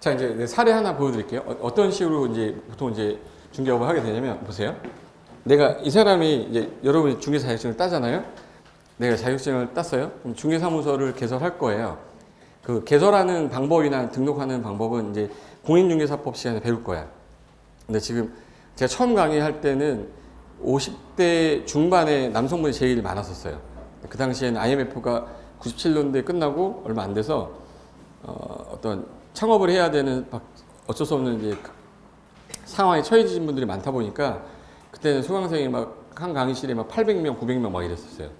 자, 이제 사례 하나 보여드릴게요. 어떤 식으로 이제 보통 이제 중개업을 하게 되냐면, 보세요. 내가 이 사람이 이제 여러분이 중개 자격증을 따잖아요. 내가 자격증을 땄어요. 그럼 중개사무소를 개설할 거예요. 그 개설하는 방법이나 등록하는 방법은 이제 공인중개사법 시간에 배울 거야. 근데 지금 제가 처음 강의할 때는 50대 중반의 남성분이 제일 많았었어요. 그 당시에는 IMF가 97년도에 끝나고 얼마 안 돼서 어떤 창업을 해야 되는 어쩔 수 없는 이제 상황에 처해진 분들이 많다 보니까 그때는 수강생이 막 한 강의실에 막 800명, 900명 막 이랬었어요.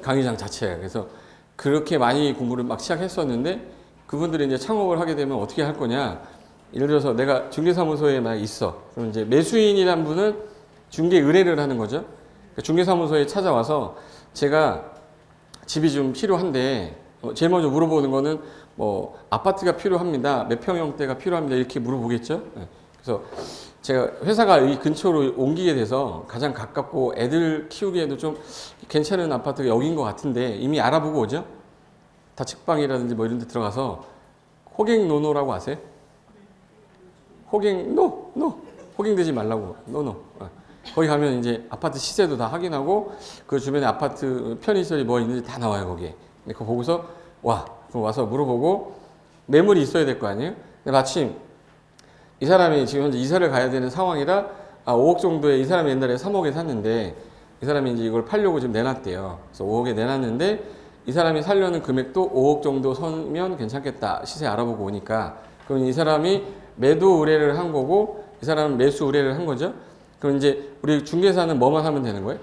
강의장 자체가. 그래서 그렇게 많이 공부를 막 시작했었는데 그분들이 이제 창업을 하게 되면 어떻게 할 거냐. 예를 들어서 내가 중개사무소에 막 있어. 그럼 이제 매수인이란 분은 중개 의뢰를 하는 거죠. 그러니까 중개사무소에 찾아와서 제가 집이 좀 필요한데 제일 먼저 물어보는 거는 뭐 아파트가 필요합니다. 몇 평형대가 필요합니다. 이렇게 물어보겠죠. 그래서 제가 회사가 이 근처로 옮기게 돼서 가장 가깝고 애들 키우기에도 좀 괜찮은 아파트가 여기인 것 같은데 이미 알아보고 오죠. 다측방이라든지 뭐 이런 데 들어가서 호갱노노라고 아세요? 호갱되지 말라고. 노노. 거기 가면 이제 아파트 시세도 다 확인하고 그 주변에 아파트 편의시설이 뭐 있는지 다 나와요, 거기에. 그거 보고서 그럼 와서 물어보고 매물이 있어야 될 거 아니에요? 근데 마침 이 사람이 지금 현재 이사를 가야 되는 상황이라 5억 정도에 이 사람이 옛날에 3억에 샀는데 이 사람이 이제 이걸 팔려고 지금 내놨대요. 그래서 5억에 내놨는데 이 사람이 살려는 금액도 5억 정도 선면 괜찮겠다. 시세 알아보고 오니까. 그럼 이 사람이 매도 의뢰를 한 거고 이 사람은 매수 의뢰를 한 거죠. 그럼 이제 우리 중개사는 뭐만 하면 되는 거예요?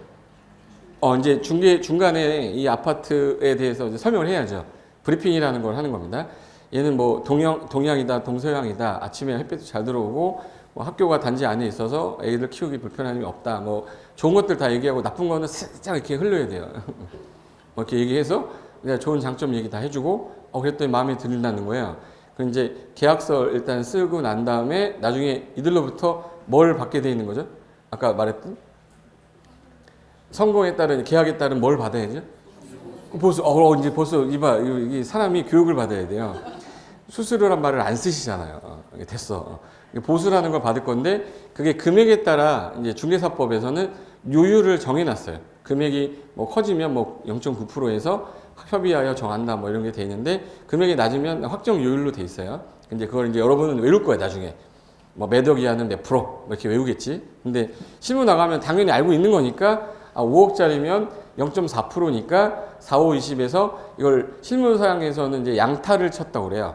이제 중간에 이 아파트에 대해서 이제 설명을 해야죠. 브리핑이라는 걸 하는 겁니다. 얘는 뭐 동양이다, 동서양이다. 아침에 햇빛도 잘 들어오고 뭐 학교가 단지 안에 있어서 애들 키우기 불편함이 없다. 뭐 좋은 것들 다 얘기하고 나쁜 거는 살짝 이렇게 흘러야 돼요. 뭐 이렇게 얘기해서 그냥 좋은 장점 얘기 다 해주고 그랬더니 마음에 든다는 거예요. 그럼 이제 계약서 일단 쓰고 난 다음에 나중에 이들로부터 뭘 받게 돼 있는 거죠? 아까 말했던 성공에 따른 계약에 따른 뭘 받아야죠? 보수. 이제 벌써 이 사람이 교육을 받아야 돼요. 수수료란 말을 안 쓰시잖아요. 됐어. 보수라는 걸 받을 건데 그게 금액에 따라 이제 중개사법에서는 요율을 정해놨어요. 금액이 뭐 커지면 뭐 0.9%에서 협의하여 정한다 뭐 이런 게 돼 있는데 금액이 낮으면 확정 요율로 돼 있어요. 근데 그걸 이제 여러분은 외울 거예요, 나중에. 뭐 매덕 이하는 몇 프로 뭐 이렇게 외우겠지. 근데 실무 나가면 당연히 알고 있는 거니까 5억짜리면 0.4%니까 4, 5, 20에서 이걸 실무상에서는 이제 양타를 쳤다고 그래요.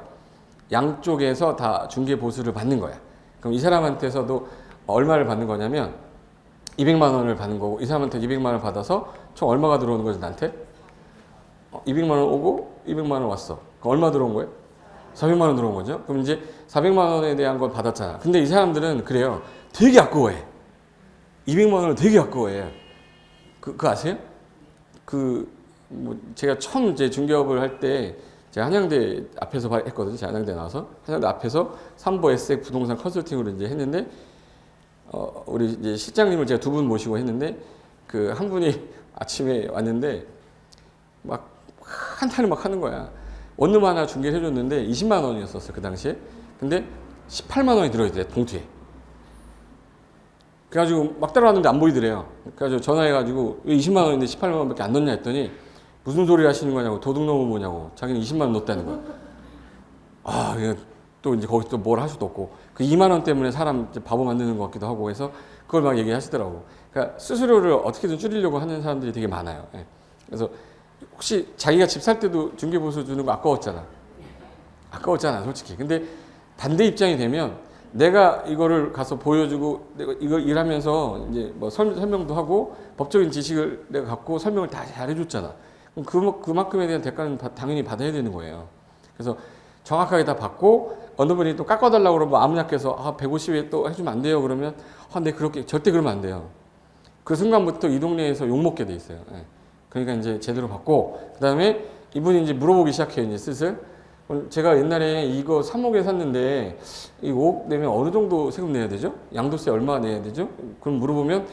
양쪽에서 다 중개 보수를 받는 거야. 그럼 이 사람한테서도 얼마를 받는 거냐면 200만 원을 받는 거고 이 사람한테 200만 원을 받아서 총 얼마가 들어오는 거지 나한테? 200만 원 오고 200만 원 왔어. 그럼 얼마 들어온 거예요? 400만 원 들어온 거죠. 그럼 이제 400만 원에 대한 걸 받았잖아. 근데 이 사람들은 그래요. 되게 아까워해. 200만 원을 되게 아까워해. 그거 아세요? 뭐 제가 처음 이제 중개업을 할 때 제가 한양대 앞에서 했거든요. 제가 한양대 나와서 한양대 앞에서 삼보 에스엑 부동산 컨설팅으로 이제 했는데 우리 이제 실장님을 제가 두 분 모시고 했는데 그 한 분이 아침에 왔는데 막 한탄을 막 하는 거야. 원룸 하나 중개를 해줬는데 20만 원이었었어요 그 당시에. 근데 18만 원이 들어있대 봉투에. 그래가지고 막 따라왔는데 안 보이더래요. 그래가지고 전화해가지고 왜 20만 원인데 18만 원밖에 안 넣냐 했더니 무슨 소리 하시는 거냐고. 도둑놈은 뭐냐고. 자기는 20만 원 넣었다는 거야. 또 이제 거기서 또 뭘 할 수도 없고 그 2만 원 때문에 사람 바보 만드는 것 같기도 하고 해서 그걸 막 얘기하시더라고. 그러니까 수수료를 어떻게든 줄이려고 하는 사람들이 되게 많아요. 그래서 혹시 자기가 집 살 때도 중개보수 주는 거 아까웠잖아 솔직히. 근데 반대 입장이 되면 내가 이거를 가서 보여주고 내가 이거 일하면서 이제 뭐 설명도 하고 법적인 지식을 내가 갖고 설명을 다 잘 해줬잖아. 그럼 그만큼에 대한 대가는 당연히 받아야 되는 거예요. 그래서 정확하게 다 받고 어느 분이 또 깎아달라고 그러면 아무냐께서 150에 또 해주면 안 돼요 그러면 네 그렇게 절대 그러면 안 돼요. 그 순간부터 이 동네에서 욕먹게 돼 있어요. 그러니까 이제 제대로 받고 그 다음에 이분이 이제 물어보기 시작해요. 이제 슬슬 제가 옛날에 이거 3억에 샀는데 이 5억 내면 어느 정도 세금 내야 되죠? 양도세 얼마 내야 되죠? 그럼 물어보면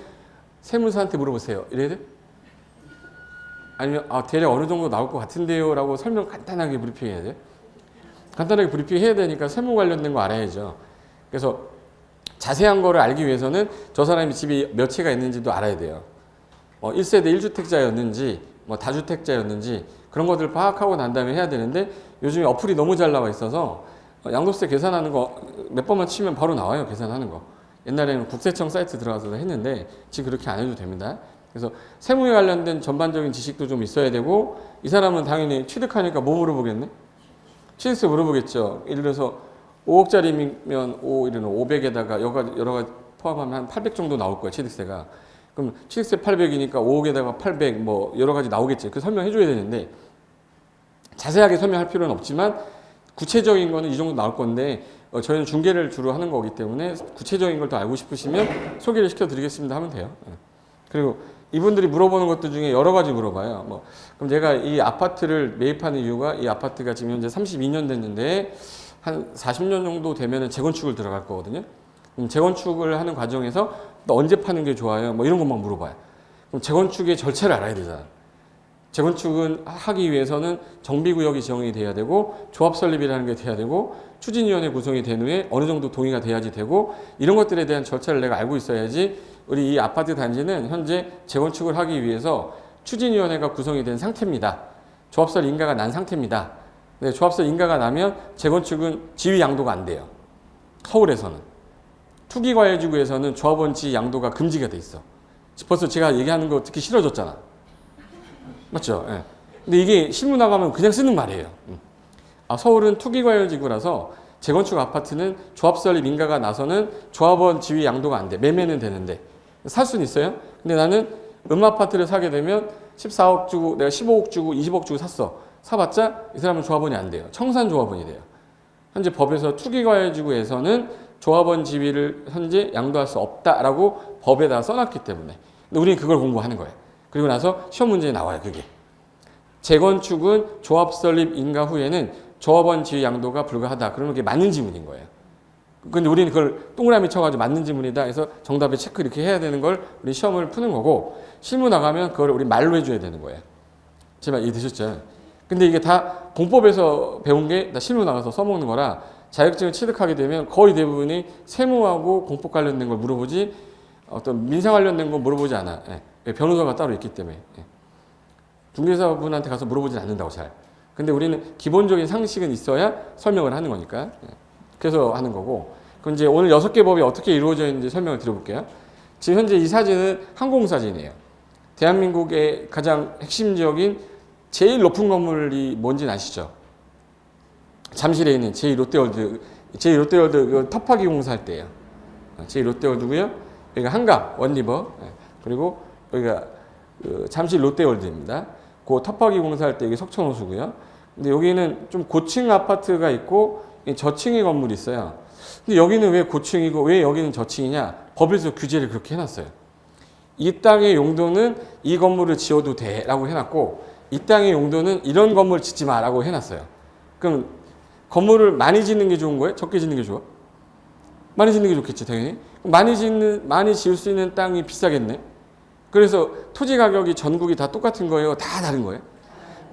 세무사한테 물어보세요. 이래야 돼? 아니면 대략 어느 정도 나올 것 같은데요? 라고 설명 간단하게 브리핑해야 돼? 간단하게 브리핑 해야 되니까 세무 관련된 거 알아야죠. 그래서 자세한 거를 알기 위해서는 저 사람이 집이 몇 채가 있는지도 알아야 돼요. 1세대 1주택자였는지 뭐 다주택자였는지 그런 것들을 파악하고 난 다음에 해야 되는데 요즘에 어플이 너무 잘 나와 있어서 양도세 계산하는 거 몇 번만 치면 바로 나와요. 계산하는 거. 옛날에는 국세청 사이트 들어가서 했는데 지금 그렇게 안 해도 됩니다. 그래서 세무에 관련된 전반적인 지식도 좀 있어야 되고 이 사람은 당연히 취득하니까 뭐 물어보겠네? 취득세 물어보겠죠. 예를 들어서 5억짜리면 500에다가 여러 가지 포함하면 한 800 정도 나올 거예요. 취득세가. 그럼 취득세 800이니까 5억에다가 800 뭐 여러 가지 나오겠지. 그 설명해 줘야 되는데 자세하게 설명할 필요는 없지만 구체적인 거는 이 정도 나올 건데 저희는 중개를 주로 하는 거기 때문에 구체적인 걸 더 알고 싶으시면 소개를 시켜드리겠습니다 하면 돼요. 그리고 이분들이 물어보는 것들 중에 여러 가지 물어봐요. 뭐 그럼 제가 이 아파트를 매입하는 이유가 이 아파트가 지금 현재 32년 됐는데 한 40년 정도 되면은 재건축을 들어갈 거거든요. 그럼 재건축을 하는 과정에서 또 언제 파는 게 좋아요? 뭐 이런 것만 물어봐요. 그럼 재건축의 절차를 알아야 되잖아. 재건축은 하기 위해서는 정비구역이 지정이 돼야 되고 조합 설립이라는 게 돼야 되고 추진위원회 구성이 된 후에 어느 정도 동의가 돼야지 되고 이런 것들에 대한 절차를 내가 알고 있어야지 우리 이 아파트 단지는 현재 재건축을 하기 위해서 추진위원회가 구성이 된 상태입니다. 조합설 인가가 난 상태입니다. 네, 조합설 인가가 나면 재건축은 지위 양도가 안 돼요. 서울에서는. 투기과열지구에서는 조합원 지위 양도가 금지가 돼 있어. 벌써 제가 얘기하는 거 듣기 싫어졌잖아. 맞죠? 예. 근데 이게 실무 나가면 그냥 쓰는 말이에요. 서울은 투기과열지구라서 재건축 아파트는 조합설립 민가가 나서는 조합원 지위 양도가 안 돼. 매매는 되는데. 살 수는 있어요. 근데 나는 아파트를 사게 되면 14억 주고 내가 15억 주고 20억 주고 샀어. 사봤자 이 사람은 조합원이 안 돼요. 청산조합원이 돼요. 현재 법에서 투기과열지구에서는 조합원 지위를 현재 양도할 수 없다라고 법에다 써놨기 때문에. 근데 우리는 그걸 공부하는 거예요. 그리고 나서 시험 문제에 나와요. 그게. 재건축은 조합 설립 인가 후에는 조합원 지위 양도가 불가하다. 그러면 그게 맞는 지문인 거예요. 근데 우리는 그걸 동그라미 쳐가지고 맞는 지문이다 해서 정답에 체크 이렇게 해야 되는 걸 우리 시험을 푸는 거고 실무 나가면 그걸 우리 말로 해줘야 되는 거예요. 제발 이해되셨죠? 근데 이게 다 공법에서 배운 게 다 실무 나가서 써먹는 거라 자격증을 취득하게 되면 거의 대부분이 세무하고 공법 관련된 걸 물어보지 어떤 민사 관련된 거 물어보지 않아. 예. 변호사가 따로 있기 때문에. 예. 중개사분한테 가서 물어보진 않는다고 잘. 근데 우리는 기본적인 상식은 있어야 설명을 하는 거니까. 예. 그래서 하는 거고. 그럼 이제 오늘 6개 법이 어떻게 이루어져 있는지 설명을 드려볼게요. 지금 현재 이 사진은 항공사진이에요. 대한민국의 가장 핵심적인 제일 높은 건물이 뭔지는 아시죠? 잠실에 있는 제2롯데월드 그 터프하기 공사할 때예요. 제2롯데월드고요. 여기가 한강 원리버 그리고 여기가 그 잠실 롯데월드입니다. 그 터프하기 공사할 때 여기 석천호수고요. 근데 여기는 좀 고층 아파트가 있고 저층의 건물이 있어요. 근데 여기는 왜 고층이고 왜 여기는 저층이냐? 법에서 규제를 그렇게 해놨어요. 이 땅의 용도는 이 건물을 지어도 돼라고 해놨고 이 땅의 용도는 이런 건물 짓지 마라고 해놨어요. 그럼 건물을 많이 짓는 게 좋은 거예요? 적게 짓는 게 좋아? 많이 짓는 게 좋겠지 당연히. 많이 지을 수 있는 땅이 비싸겠네. 그래서 토지 가격이 전국이 다 똑같은 거예요? 다 다른 거예요?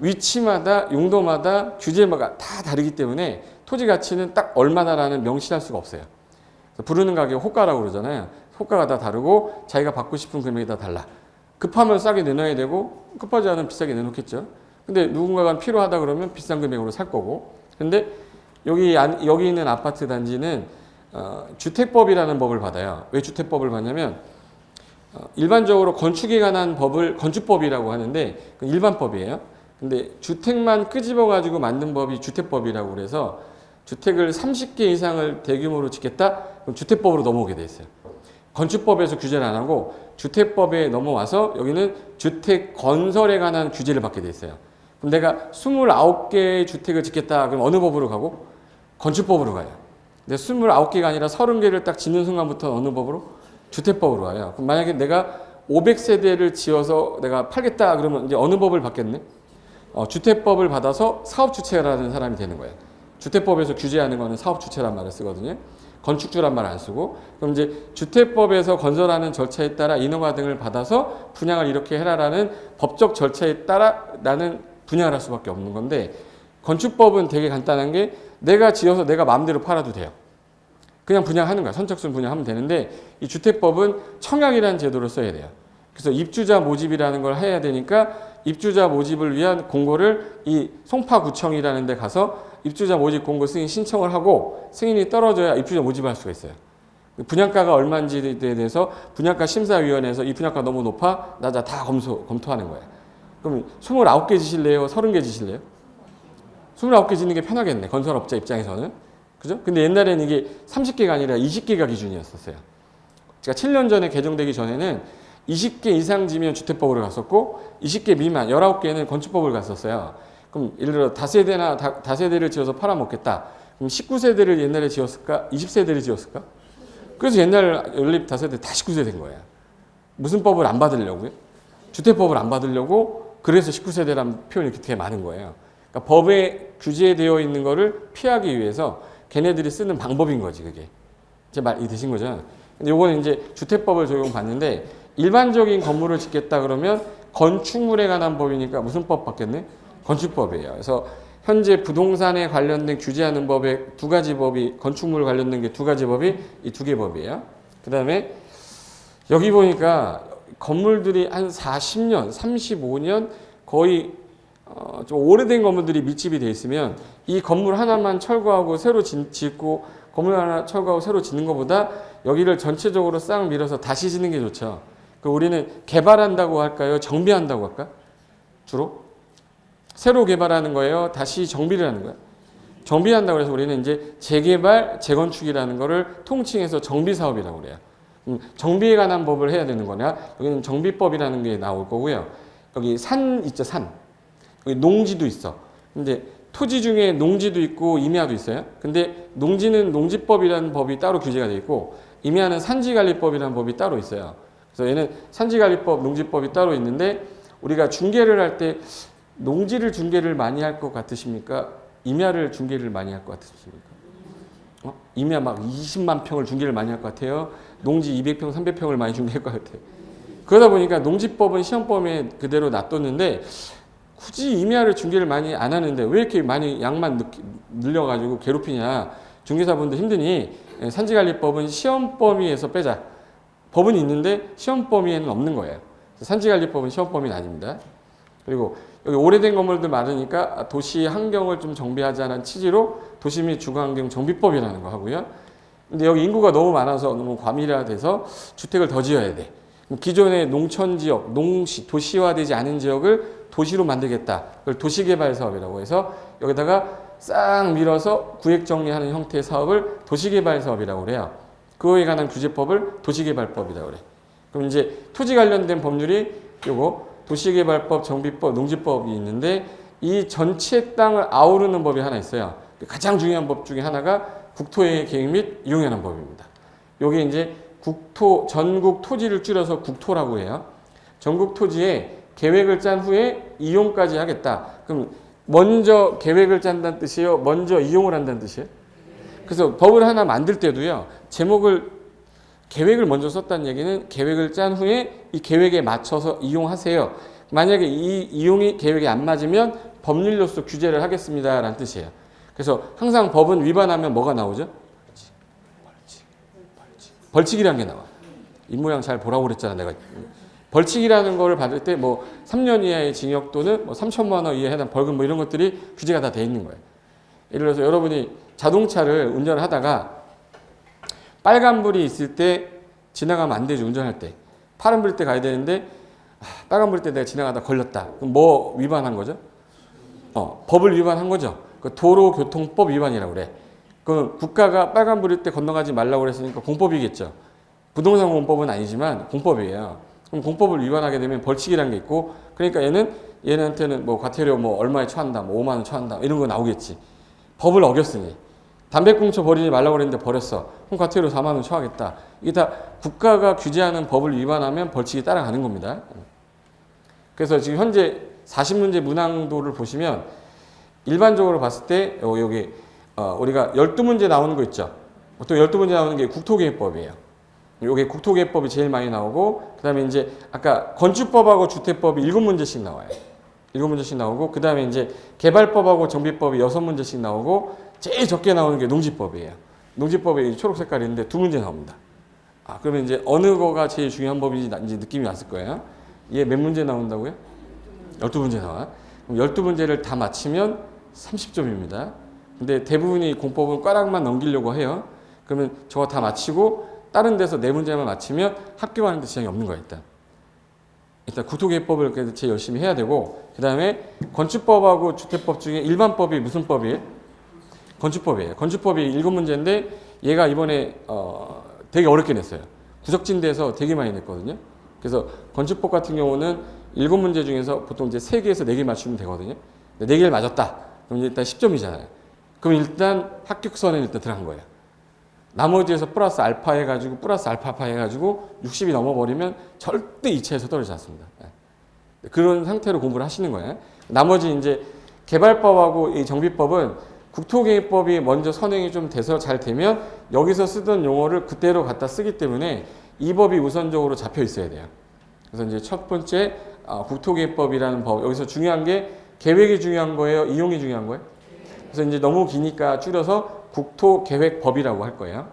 위치마다 용도마다 규제마다 다 다르기 때문에 토지 가치는 딱 얼마나라는 명시할 수가 없어요. 부르는 가격 호가라고 그러잖아요. 호가가 다 다르고 자기가 받고 싶은 금액이 다 달라. 급하면 싸게 내놔야 되고 급하지 않으면 비싸게 내놓겠죠. 근데 누군가가 필요하다 그러면 비싼 금액으로 살 거고. 근데 여기 있는 아파트 단지는 주택법이라는 법을 받아요. 왜 주택법을 받냐면 일반적으로 건축에 관한 법을 건축법이라고 하는데 일반법이에요. 근데 주택만 끄집어 가지고 만든 법이 주택법이라고 그래서 주택을 30개 이상을 대규모로 짓겠다? 그럼 주택법으로 넘어오게 돼 있어요. 건축법에서 규제를 안 하고 주택법에 넘어와서 여기는 주택 건설에 관한 규제를 받게 돼 있어요. 그럼 내가 29개의 주택을 짓겠다. 그럼 어느 법으로 가고? 건축법으로 가요. 근데 29개가 아니라 30개를 딱 짓는 순간부터 어느 법으로? 주택법으로 가요. 그럼 만약에 내가 500세대를 지어서 내가 팔겠다. 그러면 이제 어느 법을 받겠네? 주택법을 받아서 사업주체라는 사람이 되는 거예요. 주택법에서 규제하는 거는 사업주체란 말을 쓰거든요. 건축주란 말 안 쓰고. 그럼 이제 주택법에서 건설하는 절차에 따라 인허가 등을 받아서 분양을 이렇게 해라라는 법적 절차에 따라 나는 분양을 할 수밖에 없는 건데 건축법은 되게 간단한 게 내가 지어서 내가 마음대로 팔아도 돼요. 그냥 분양하는 거야. 선착순 분양하면 되는데 이 주택법은 청약이라는 제도를 써야 돼요. 그래서 입주자 모집이라는 걸 해야 되니까 입주자 모집을 위한 공고를 이 송파구청이라는 데 가서 입주자 모집 공고 승인 신청을 하고 승인이 떨어져야 입주자 모집을 할 수가 있어요. 분양가가 얼마인지에 대해서 분양가 심사위원회에서 이 분양가 너무 높아? 낮아? 다 검토하는 거예요. 그럼 29개 지실래요? 30개 지실래요? 29개 짓는 게 편하겠네. 건설업자 입장에서는. 그죠? 근데 옛날에는 이게 30개가 아니라 20개가 기준이었었어요. 제가 7년 전에 개정되기 전에는 20개 이상 지면 주택법으로 갔었고 20개 미만 19개는 건축법을 갔었어요. 그럼 예를 들어 다세대를 지어서 팔아먹겠다. 그럼 19세대를 옛날에 지었을까? 20세대를 지었을까? 그래서 옛날 연립 다세대 다 19세 된 거예요. 무슨 법을 안 받으려고요? 주택법을 안 받으려고 그래서 19세대라는 표현이 그렇게 많은 거예요. 그러니까 법에 규제되어 있는 거를 피하기 위해서 걔네들이 쓰는 방법인 거지 그게. 제 말 이해되신 거죠? 근데 요거는 이제 주택법을 적용받는데 일반적인 건물을 짓겠다 그러면 건축물에 관한 법이니까 무슨 법 받겠네? 건축법이에요. 그래서 현재 부동산에 관련된 규제하는 법에 두 가지 법이 건축물 관련된 게 두 가지 법이 이 두 개 법이에요. 그 다음에 여기 보니까 건물들이 한 40년, 35년 거의 좀 오래된 건물들이 밀집이 돼 있으면 이 건물 하나만 철거하고 새로 짓고 건물 하나 철거하고 새로 짓는 것보다 여기를 전체적으로 싹 밀어서 다시 짓는 게 좋죠. 우리는 개발한다고 할까요? 정비한다고 할까? 주로? 새로 개발하는 거예요? 다시 정비를 하는 거예요? 정비한다고 해서 우리는 이제 재개발, 재건축이라는 거를 통칭해서 정비사업이라고 그래요. 정비에 관한 법을 해야 되는 거냐? 여기는 정비법이라는 게 나올 거고요. 여기 산 있죠, 산. 여기 농지도 있어. 근데 토지 중에 농지도 있고 임야도 있어요. 근데 농지는 농지법이라는 법이 따로 규제가 돼 있고 임야는 산지관리법이라는 법이 따로 있어요. 그래서 얘는 산지관리법, 농지법이 따로 있는데 우리가 중개를 할 때 농지를 중개를 많이 할 것 같으십니까? 임야를 중개를 많이 할 것 같으십니까? 임야 막 20만 평을 중개를 많이 할 것 같아요. 농지 200평, 300평을 많이 중개할 것 같아요. 그러다 보니까 농지법은 시험범위에 그대로 놔뒀는데 굳이 임야를 중개를 많이 안 하는데 왜 이렇게 많이 양만 늘려가지고 괴롭히냐. 중개사분들 힘드니 산지관리법은 시험범위에서 빼자. 법은 있는데 시험범위에는 없는 거예요. 산지관리법은 시험범위는 아닙니다. 그리고 여기 오래된 건물들 많으니까 도시 환경을 좀 정비하자는 취지로 도시 및 주거환경 정비법이라는 거 하고요. 근데 여기 인구가 너무 많아서 너무 과밀화돼서 주택을 더 지어야 돼. 기존의 농촌 지역, 도시화되지 않은 지역을 도시로 만들겠다. 그걸 도시개발 사업이라고 해서 여기다가 싹 밀어서 구획 정리하는 형태의 사업을 도시개발 사업이라고 그래요. 그거에 관한 규제법을 도시개발법이라고 그래. 그럼 이제 토지 관련된 법률이 요거 도시개발법, 정비법, 농지법이 있는데 이 전체 땅을 아우르는 법이 하나 있어요. 가장 중요한 법 중에 하나가 국토의 계획 및 이용하는 법입니다. 요게 이제 전국 토지를 줄여서 국토라고 해요. 전국 토지에 계획을 짠 후에 이용까지 하겠다. 그럼 먼저 계획을 짠다는 뜻이에요? 먼저 이용을 한다는 뜻이에요? 그래서 법을 하나 만들 때도요. 계획을 먼저 썼다는 얘기는 계획을 짠 후에 이 계획에 맞춰서 이용하세요. 만약에 이 이용이 계획에 안 맞으면 법률로서 규제를 하겠습니다. 라는 뜻이에요. 그래서 항상 법은 위반하면 뭐가 나오죠? 벌칙이라는 게 나와. 입모양 잘 보라고 그랬잖아, 내가. 벌칙이라는 거를 받을 때 뭐 3년 이하의 징역 또는 뭐 3천만 원 이하의 해당 벌금 뭐 이런 것들이 규제가 다 돼 있는 거예요. 예를 들어서 여러분이 자동차를 운전을 하다가 빨간불이 있을 때 지나가면 안 되죠, 운전할 때. 파란불 때 가야 되는데 빨간불 때 내가 지나가다 걸렸다. 그럼 뭐 위반한 거죠? 법을 위반한 거죠. 그 도로교통법 위반이라고 그래. 그 국가가 빨간불일 때 건너가지 말라고 그랬으니까 공법이겠죠. 부동산 공법은 아니지만 공법이에요. 그럼 공법을 위반하게 되면 벌칙이라는 게 있고, 그러니까 얘네한테는 뭐 과태료 뭐 얼마에 처한다, 뭐 5만 원 처한다 이런 거 나오겠지. 법을 어겼으니. 담배꽁초 버리지 말라고 그랬는데 버렸어. 그럼 과태료 4만 원 처하겠다. 이게 다 국가가 규제하는 법을 위반하면 벌칙이 따라가는 겁니다. 그래서 지금 현재 40문제 문항도를 보시면 일반적으로 봤을 때 여기 우리가 12문제 나오는 거 있죠. 보통 12문제 나오는 게 국토계획법이에요. 요게 국토계획법이 제일 많이 나오고, 그 다음에 이제 아까 건축법하고 주택법이 7문제씩 나와요. 7문제씩 나오고, 그 다음에 이제 개발법하고 정비법이 6문제씩 나오고, 제일 적게 나오는 게 농지법이에요. 농지법에 초록 색깔인데 두 문제 나옵니다. 그러면 이제 어느 거가 제일 중요한 법인지 이제 느낌이 왔을 거예요. 얘 몇 문제 나온다고요? 12문제 나와. 그럼 12문제를 다 맞히면 30점입니다. 근데 대부분이 공법은 꽈락만 넘기려고 해요. 그러면 저거 다 맞히고 다른 데서 4문제만 맞히면 합격하는데 지장이 없는 거야, 일단 국토계획법을 제일 열심히 해야 되고, 그 다음에 건축법하고 주택법 중에 일반법이 무슨 법이에요? 건축법이에요. 건축법이 7문제인데 얘가 이번에 되게 어렵게 냈어요. 구석진대에서 되게 많이 냈거든요. 그래서 건축법 같은 경우는 7문제 중에서 보통 이제 3개에서 4개 맞추면 되거든요. 4개를 맞았다. 그럼 일단 10점이잖아요. 그럼 일단 합격선에 일단 들어간 거예요. 나머지에서 플러스 알파 해가지고 플러스 알파파 해가지고 60이 넘어버리면 절대 2차에서 떨어지지 않습니다. 그런 상태로 공부를 하시는 거예요. 나머지 이제 개발법하고 이 정비법은 국토계획법이 먼저 선행이 좀 돼서 잘 되면 여기서 쓰던 용어를 그대로 갖다 쓰기 때문에 이 법이 우선적으로 잡혀 있어야 돼요. 그래서 이제 첫 번째 국토계획법이라는 법, 여기서 중요한 게 계획이 중요한 거예요, 이용이 중요한 거예요? 그래서 이제 너무 기니까 줄여서 국토계획법이라고 할 거예요.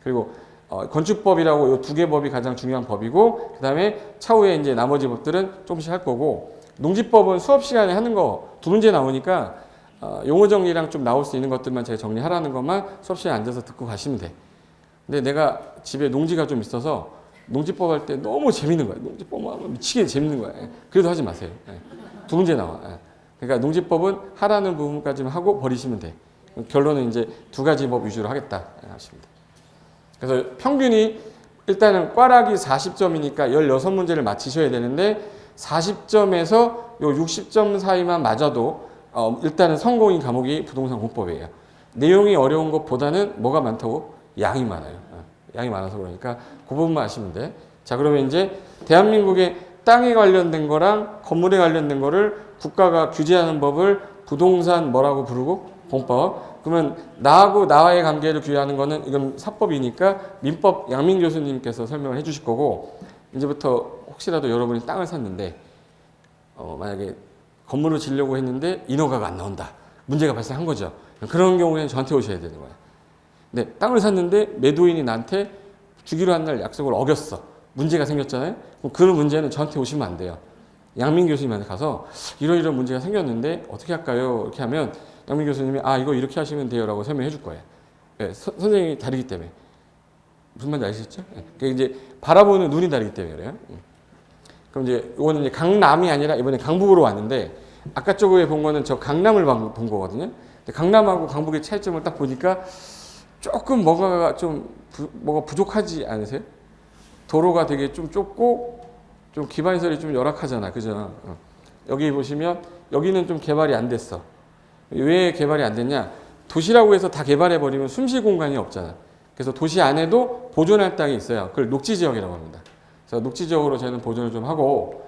그리고 건축법이라고 이 2개 법이 가장 중요한 법이고, 그 다음에 차후에 이제 나머지 법들은 조금씩 할 거고, 농지법은 수업 시간에 하는 거 2문제 나오니까 용어 정리랑 좀 나올 수 있는 것들만 제가 정리하라는 것만 수업 시간에 앉아서 듣고 가시면 돼. 근데 내가 집에 농지가 좀 있어서 농지법 할 때 너무 재밌는 거야. 농지법 하면 미치게 재밌는 거야. 그래도 하지 마세요. 2문제 나와. 그러니까 농지법은 하라는 부분까지만 하고 버리시면 돼. 결론은 이제 2가지 법 위주로 하겠다 하십니다. 그래서 평균이 일단은 꽈락이 40점이니까 16문제를 맞히셔야 되는데 40점에서 요 60점 사이만 맞아도 일단은 성공인 과목이 부동산 공법이에요. 내용이 어려운 것보다는 뭐가 많다고? 양이 많아요. 양이 많아서 그러니까 그 부분만 아시면 돼. 자, 그러면 이제 대한민국의 땅에 관련된 거랑 건물에 관련된 거를 국가가 규제하는 법을 부동산 뭐라고 부르고? 공법. 그러면 나와의 관계를 규제하는 거는 이건 사법이니까 민법 양민 교수님께서 설명을 해주실 거고, 이제부터 혹시라도 여러분이 땅을 샀는데 만약에 건물을 지려고 했는데 인허가가 안 나온다. 문제가 발생한 거죠. 그런 경우에는 저한테 오셔야 되는 거예요. 근데 땅을 샀는데 매도인이 나한테 주기로 한 날 약속을 어겼어. 문제가 생겼잖아요. 그럼 그 문제는 저한테 오시면 안 돼요. 양민 교수님한테 가서 이런 문제가 생겼는데 어떻게 할까요? 이렇게 하면 양민 교수님이 이거 이렇게 하시면 돼요 라고 설명해 줄 거예요. 선생님이 다르기 때문에. 무슨 말인지 아시겠죠? 그러니까 이제 바라보는 눈이 다르기 때문에 그래요. 그럼 이제 이거는 이제 강남이 아니라 이번에 강북으로 왔는데, 아까 쪽에 본 거는 저 강남을 본 거거든요. 강남하고 강북의 차이점을 딱 보니까 조금 뭐가 부족하지 않으세요? 도로가 되게 좀 좁고 좀 기반시설이 좀 열악하잖아, 그죠? 여기 보시면 여기는 좀 개발이 안 됐어. 왜 개발이 안 됐냐? 도시라고 해서 다 개발해 버리면 숨쉴 공간이 없잖아. 그래서 도시 안에도 보존할 땅이 있어요. 그걸 녹지지역이라고 합니다. 그래서 녹지지역으로 저는 보존을 좀 하고,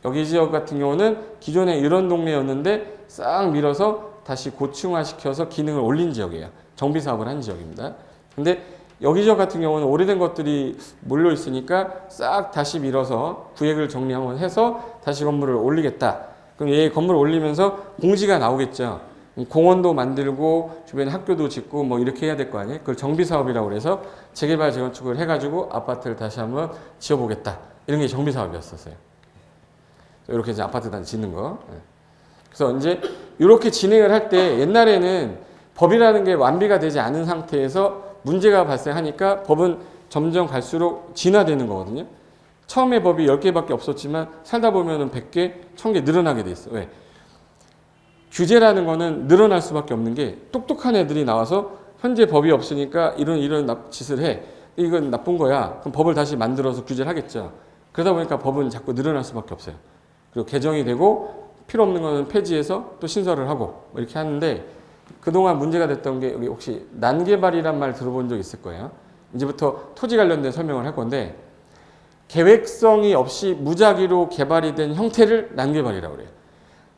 여기 지역 같은 경우는 기존에 이런 동네였는데 싹 밀어서 다시 고층화시켜서 기능을 올린 지역이에요. 정비 사업을 한 지역입니다. 근데 여기 지역 같은 경우는 오래된 것들이 몰려 있으니까 싹 다시 밀어서 구획을 정리 한번 해서 다시 건물을 올리겠다. 그럼 얘 건물을 올리면서 공지가 나오겠죠. 공원도 만들고 주변에 학교도 짓고 뭐 이렇게 해야 될 거 아니에요. 그걸 정비 사업이라고 해서 재개발 재건축을 해가지고 아파트를 다시 한번 지어보겠다. 이런 게 정비 사업이었었어요. 이렇게 이제 아파트 다 짓는 거. 그래서 이제 이렇게 진행을 할 때 옛날에는 법이라는 게 완비가 되지 않은 상태에서 문제가 발생하니까 법은 점점 갈수록 진화되는 거거든요. 처음에 법이 10개밖에 없었지만 살다 보면은 100개, 1000개 늘어나게 돼 있어요. 왜? 규제라는 거는 늘어날 수밖에 없는 게, 똑똑한 애들이 나와서 현재 법이 없으니까 이런 짓을 해. 이건 나쁜 거야. 그럼 법을 다시 만들어서 규제를 하겠죠. 그러다 보니까 법은 자꾸 늘어날 수밖에 없어요. 그리고 개정이 되고 필요 없는 거는 폐지해서 또 신설을 하고 뭐 이렇게 하는데, 그동안 문제가 됐던 게, 여기 혹시 난개발이란 말 들어본 적 있을 거예요. 이제부터 토지 관련된 설명을 할 건데, 계획성이 없이 무작위로 개발이 된 형태를 난개발이라고 그래요.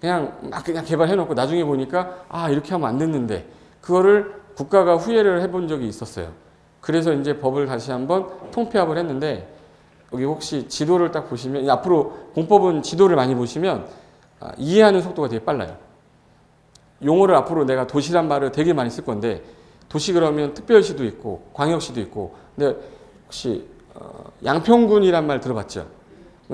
그냥 개발해놓고 나중에 보니까 이렇게 하면 안 됐는데, 그거를 국가가 후회를 해본 적이 있었어요. 그래서 이제 법을 다시 한번 통폐합을 했는데, 여기 혹시 지도를 딱 보시면, 앞으로 공법은 지도를 많이 보시면 이해하는 속도가 되게 빨라요. 용어를 앞으로 내가 도시란 말을 되게 많이 쓸 건데 도시 그러면 특별시도 있고 광역시도 있고 근데 혹시 양평군이란 말 들어봤죠?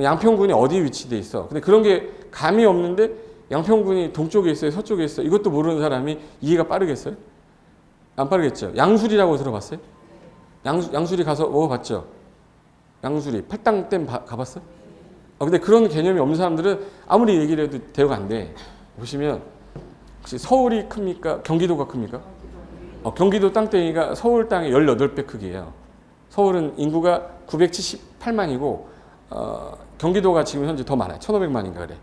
양평군이 어디 위치돼 있어? 근데 그런 게 감이 없는데 양평군이 동쪽에 있어요? 서쪽에 있어요? 이것도 모르는 사람이 이해가 빠르겠어요? 안 빠르겠죠? 양수리라고 들어봤어요? 양수리 가서 먹어봤죠? 양수리 팔당댐 가봤어? 근데 그런 개념이 없는 사람들은 아무리 얘기를 해도 대우가 안 돼. 보시면 혹시 서울이 큽니까? 경기도가 큽니까? 경기도 땅덩이가 서울 땅의 18배 크기예요. 서울은 인구가 978만이고 경기도가 지금 현재 더 많아요. 1500만인가 그래.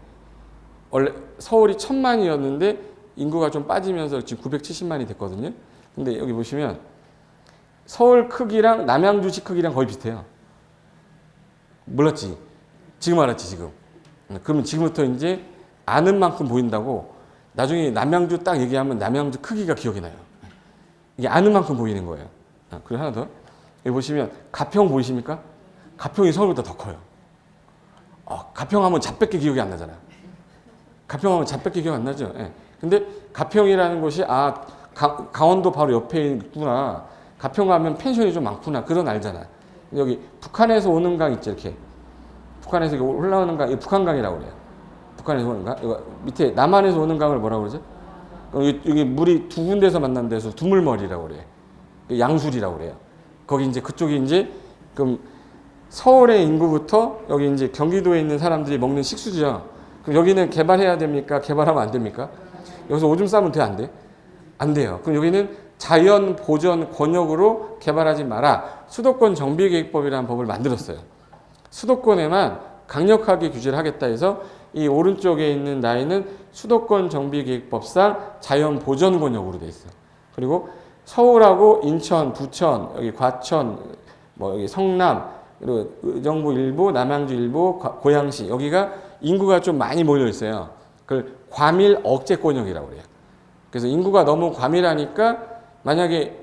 원래 서울이 1000만이었는데 인구가 좀 빠지면서 지금 970만이 됐거든요. 근데 여기 보시면 서울 크기랑 남양주시 크기랑 거의 비슷해요. 몰랐지? 지금 알았지 지금. 그러면 지금부터 이제 아는 만큼 보인다고 나중에 남양주 딱 얘기하면 남양주 크기가 기억이 나요. 이게 아는 만큼 보이는 거예요. 그리고 하나 더. 여기 보시면 가평 보이십니까? 가평이 서울보다 더 커요. 가평하면 잡백개 기억이 안 나잖아요. 가평하면 잡백개 기억 안 나죠. 예. 근데 가평이라는 곳이 강원도 바로 옆에 있구나. 가평 가면 펜션이 좀 많구나. 그런 알잖아. 여기 북한에서 오는 강 있죠 이렇게. 북한에서 올라오는 강, 이 북한강이라고 그래요. 북한에서 오는 강. 이거 밑에 남한에서 오는 강을 뭐라고 그러죠? 여기 물이 두 군데서 만난 데서 두물머리라고 그래요. 양수리라고 그래요. 거기 이제 그쪽이 이제 그럼 서울의 인구부터 여기 이제 경기도에 있는 사람들이 먹는 식수죠. 그럼 여기는 개발해야 됩니까? 개발하면 안 됩니까? 여기서 오줌 싸면 돼? 안 돼? 안 돼요. 그럼 여기는 자연 보전 권역으로 개발하지 마라. 수도권 정비계획법이라는 법을 만들었어요. 수도권에만 강력하게 규제를 하겠다 해서 이 오른쪽에 있는 라인은 수도권 정비계획법상 자연 보전 권역으로 돼 있어요. 그리고 서울하고 인천, 부천, 여기 과천, 여기 성남, 그리고 의정부 일부, 남양주 일부, 고양시 여기가 인구가 좀 많이 몰려 있어요. 그걸 과밀 억제 권역이라고 그래요. 그래서 인구가 너무 과밀하니까 만약에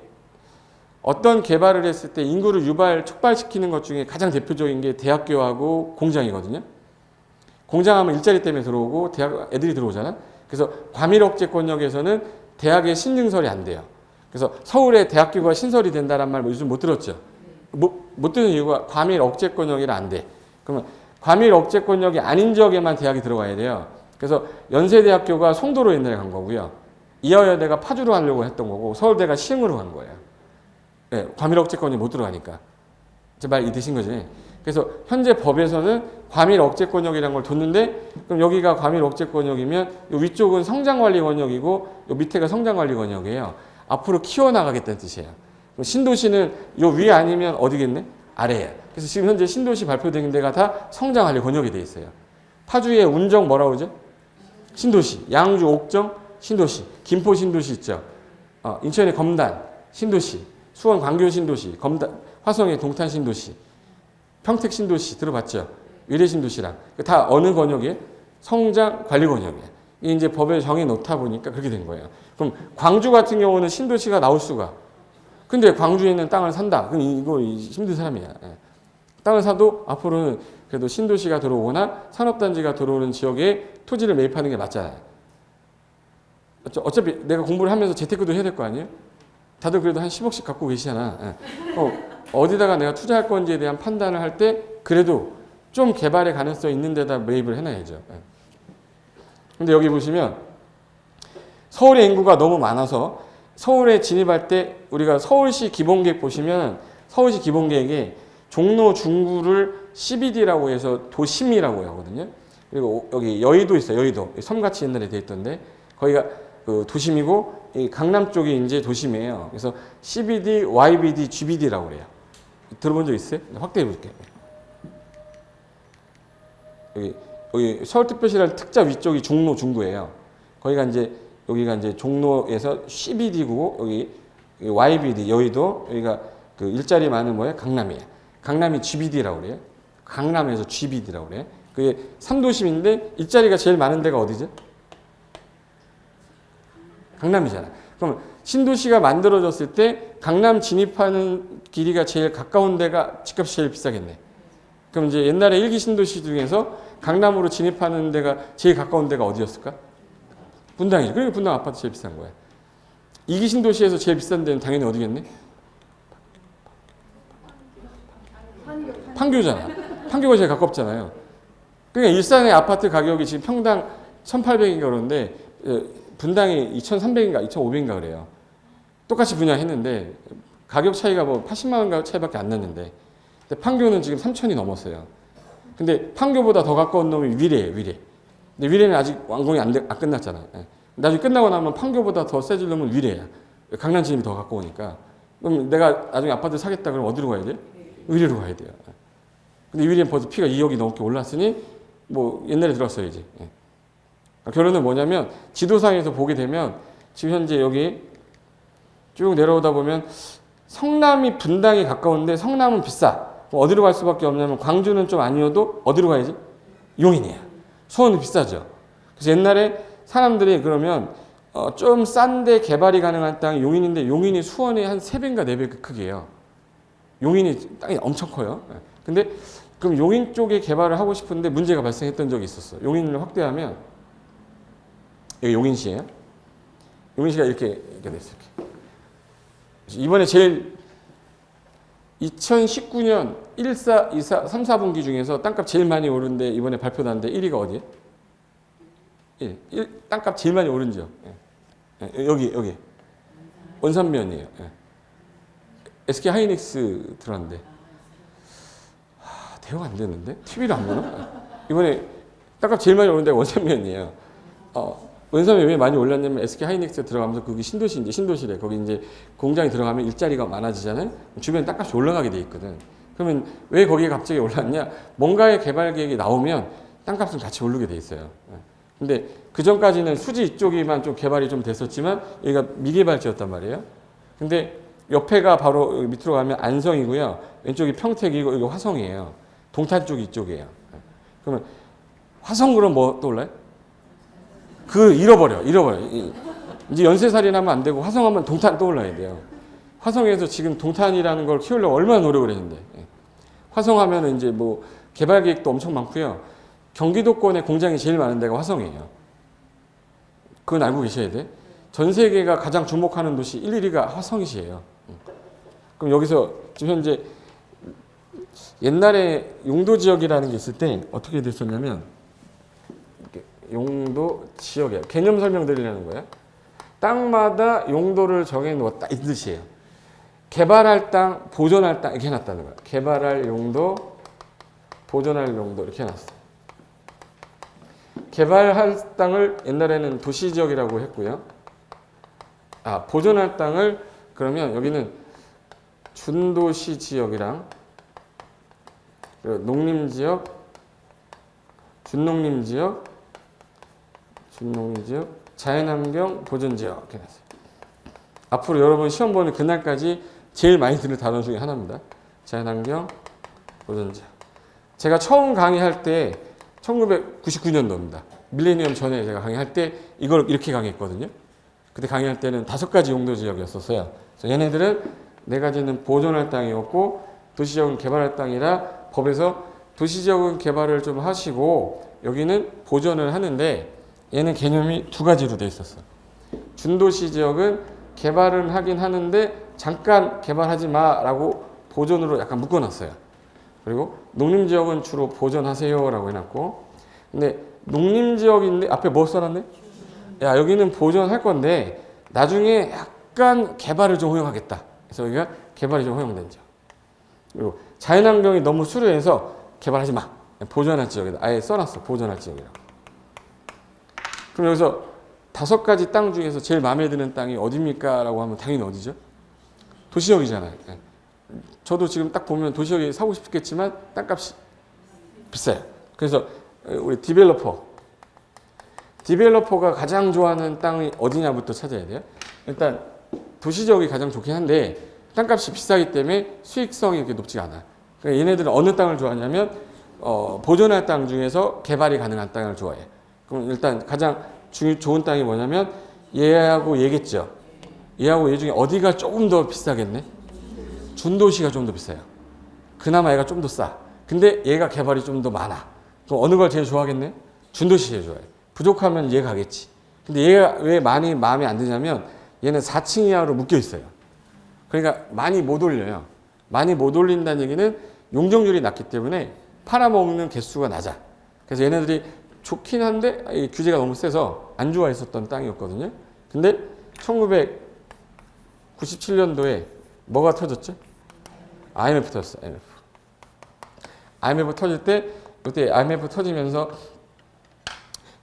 어떤 개발을 했을 때 인구를 촉발시키는 것 중에 가장 대표적인 게 대학교하고 공장이거든요. 공장하면 일자리 때문에 들어오고 대학 애들이 들어오잖아. 그래서 과밀 억제 권역에서는 대학의 신증설이 안 돼요. 그래서 서울에 대학교가 신설이 된다는 말 요즘 못 들었죠. 못 듣는 이유가 과밀 억제 권역이라 안 돼. 그러면 과밀 억제 권역이 아닌 지역에만 대학이 들어가야 돼요. 그래서 연세대학교가 송도로 옛날에 간 거고요. 이화여대가 파주로 가려고 했던 거고 서울대가 시흥으로 간 거예요. 네, 과밀 억제 권역이 못 들어가니까. 제 말 이해되신 거지? 그래서 현재 법에서는 과밀 억제 권역이라는 걸 뒀는데 그럼 여기가 과밀 억제 권역이면 요 위쪽은 성장관리 권역이고 요 밑에가 성장관리 권역이에요. 앞으로 키워나가겠다는 뜻이에요. 그럼 신도시는 요 위에 아니면 어디겠네? 아래에. 그래서 지금 현재 신도시 발표된 데가 다 성장관리 권역이 돼 있어요. 파주의 운정 뭐라고 그러죠? 신도시. 양주 옥정 신도시. 김포 신도시 있죠. 인천의 검단 신도시. 수원 광교 신도시. 검단 화성의 동탄 신도시. 평택 신도시 들어봤죠? 위례 신도시랑 다 어느 권역이에요? 성장 관리 권역이에요. 이게 이제 법에 정해 놓다 보니까 그렇게 된 거예요. 그럼 광주 같은 경우는 신도시가 나올 수가. 근데 광주에 있는 땅을 산다. 그럼 이거 힘든 사람이야. 땅을 사도 앞으로는 그래도 신도시가 들어오거나 산업단지가 들어오는 지역에 토지를 매입하는 게 맞잖아요. 어차피 내가 공부를 하면서 재테크도 해야 될 거 아니에요? 다들 그래도 한 10억씩 갖고 계시잖아. 어디다가 내가 투자할 건지에 대한 판단을 할 때 그래도 좀 개발의 가능성이 있는 데다 매입을 해놔야죠. 근데 여기 보시면 서울의 인구가 너무 많아서 서울에 진입할 때 우리가 서울시 기본계획 보시면 서울시 기본계획에 종로 중구를 CBD라고 해서 도심이라고 하거든요. 그리고 여기 여의도 있어요. 여의도. 섬같이 옛날에 돼 있던데 거기가 그 도심이고 이 강남 쪽이 이제 도심이에요. 그래서 CBD, YBD, GBD라고 그래요. 들어본 적 있어요? 확대해 볼게요. 여기 서울특별시라는 특자 위쪽이 종로 중구예요. 거기가 이제 여기가 이제 종로에서 CBD고 여기 YBD 여의도 여기가 그 일자리 많은 뭐예요? 강남이에요. 강남이 GBD라고 그래요. 강남에서 GBD라고 그래요. 그게 3도심인데 일자리가 제일 많은 데가 어디죠? 강남이잖아. 그럼 신도시가 만들어졌을 때 강남 진입하는 길이가 제일 가까운 데가 집값이 제일 비싸겠네. 그럼 이제 옛날에 1기 신도시 중에서 강남으로 진입하는 데가 제일 가까운 데가 어디였을까? 분당이죠. 그러니까 분당 아파트 제일 비싼 거야. 이기 신도시에서 제일 비싼 데는 당연히 어디겠니? 판교잖아. 판교가 제일 가깝잖아요. 그러니까 일산의 아파트 가격이 지금 평당 1,800인가 그러는데 분당이 2,300인가 2,500인가 그래요. 똑같이 분양했는데 가격 차이가 뭐 80만 원 차이밖에 안 났는데 근데 판교는 지금 3,000이 넘었어요. 근데 판교보다 더 가까운 놈이 위례예요. 위례. 근데 위례는 아직 완공이 안 끝났잖아. 나중에 끝나고 나면 판교보다 더 세질 놈은 위례야. 강남 진입이 더 가까우니까. 그럼 내가 나중에 아파트 사겠다 그러면 어디로 가야 돼? 위례로 가야 돼요. 근데 위례는 벌써 피가 2억이 넘게 올랐으니 뭐 옛날에 들었어야지. 결론은 뭐냐면 지도상에서 보게 되면 지금 현재 여기 쭉 내려오다 보면 성남이 분당이 가까운데 성남은 비싸. 어디로 갈 수밖에 없냐면 광주는 좀 아니어도 어디로 가야지? 용인이야. 수원은 비싸죠. 그래서 옛날에 사람들이 그러면 좀 싼데 개발이 가능한 땅이 용인인데 용인이 수원의 한 3배인가 4배 크기예요. 용인이 땅이 엄청 커요. 근데 그럼 용인 쪽에 개발을 하고 싶은데 문제가 발생했던 적이 있었어. 용인을 확대하면 여기 용인시예요. 용인시가 이렇게 됐어요. 이렇게. 이번에 제일 2019년 1, 4, 2, 4, 3, 4분기 중에서 땅값 제일 많이 오른데 이번에 발표났는데 1위가 어디예요? 1. 땅값 제일 많이 오른 지역. 여기 원산면이에요. SK 하이닉스 들어왔는데 대우가 안 되는데? TV를 안 보나? 이번에 땅값 제일 많이 오른데 원산면이에요. 원산면이 왜 많이 올랐냐면 SK 하이닉스에 들어가면서 그게 신도시래. 거기 이제 공장이 들어가면 일자리가 많아지잖아요. 주변에 땅값이 올라가게 돼 있거든. 그러면 왜 거기에 갑자기 올랐냐? 뭔가의 개발 계획이 나오면 땅값은 같이 오르게 돼 있어요. 근데 그 전까지는 수지 이쪽이만 좀 개발이 좀 됐었지만 여기가 미개발지였단 말이에요. 근데 옆에가 바로 밑으로 가면 안성이고요. 왼쪽이 평택이고 여기 화성이에요. 동탄 쪽 이쪽이에요. 그러면 화성 그럼 뭐 떠올라요? 잃어버려. 이제 연쇄살인 하면 안 되고 화성하면 동탄 떠올라야 돼요. 화성에서 지금 동탄이라는 걸 키우려고 얼마나 노력을 했는데. 화성하면 이제 뭐 개발 계획도 엄청 많고요. 경기도권에 공장이 제일 많은 데가 화성이에요. 그건 알고 계셔야 돼. 전 세계가 가장 주목하는 도시 1, 2위가 화성시예요. 그럼 여기서 지금 현재 옛날에 용도 지역이라는 게 있을 때 어떻게 됐었냐면 용도 지역이야. 개념 설명드리려는 거예요. 땅마다 용도를 정해 놓았다 이 뜻이에요. 개발할 땅, 보존할 땅 이렇게 해놨다는 거야. 개발할 용도, 보존할 용도 이렇게 해놨어. 개발할 땅을 옛날에는 도시지역이라고 했고요. 보존할 땅을 그러면 여기는 준도시 지역이랑 농림지역, 준농림지역, 자연환경 보존지역 이렇게 놨어요. 앞으로 여러분 시험 보는 그날까지 제일 많이 들을 단어 중에 하나입니다. 자연환경 보존지역. 제가 처음 강의할 때 1999년도입니다. 밀레니엄 전에 제가 강의할 때 이걸 이렇게 강의했거든요. 그때 강의할 때는 5가지 용도 지역이었었어요. 그래서 얘네들은 4가지는 보존할 땅이었고 도시지역은 개발할 땅이라 법에서 도시지역은 개발을 좀 하시고 여기는 보존을 하는데 얘는 개념이 2가지로 돼 있었어. 준도시 지역은 개발은 하긴 하는데 잠깐 개발하지 마라고 보존으로 약간 묶어놨어요. 그리고 농림지역은 주로 보존하세요라고 해놨고, 근데 농림지역인데 앞에 뭐 써놨네? 야 여기는 보존할 건데 나중에 약간 개발을 좀 허용하겠다. 그래서 여기가 개발이 좀 허용된 지역. 그리고 자연환경이 너무 수려해서 개발하지 마. 보존할 지역이다. 아예 써놨어. 보존할 지역이라고. 그럼 여기서 5가지 땅 중에서 제일 마음에 드는 땅이 어디입니까? 라고 하면 당연히 어디죠? 도시역이잖아요. 저도 지금 딱 보면 도시역이 사고 싶겠지만 땅값이 비싸요. 그래서 우리 디벨로퍼가 가장 좋아하는 땅이 어디냐부터 찾아야 돼요. 일단 도시지역이 가장 좋긴 한데 땅값이 비싸기 때문에 수익성이 그렇게 높지가 않아요. 그러니까 얘네들은 어느 땅을 좋아하냐면 보존할 땅 중에서 개발이 가능한 땅을 좋아해요. 그럼 일단 가장 좋은 땅이 뭐냐면 얘하고 얘겠죠. 얘하고 얘 중에 어디가 조금 더 비싸겠네? 준도시가 좀 더 비싸요. 그나마 얘가 좀 더 싸. 근데 얘가 개발이 좀 더 많아. 그럼 어느 걸 제일 좋아하겠네? 준도시 제일 좋아해. 부족하면 얘 가겠지. 근데 얘가 왜 많이 마음에 안 드냐면 얘는 4층 이하로 묶여 있어요. 그러니까 많이 못 올려요. 많이 못 올린다는 얘기는 용적률이 낮기 때문에 팔아먹는 개수가 낮아. 그래서 얘네들이 좋긴 한데 이 규제가 너무 세서 안 좋아했었던 땅이었거든요. 근데 1997년도에 뭐가 터졌죠? IMF 터졌어. IMF 터질 때 그때 IMF 터지면서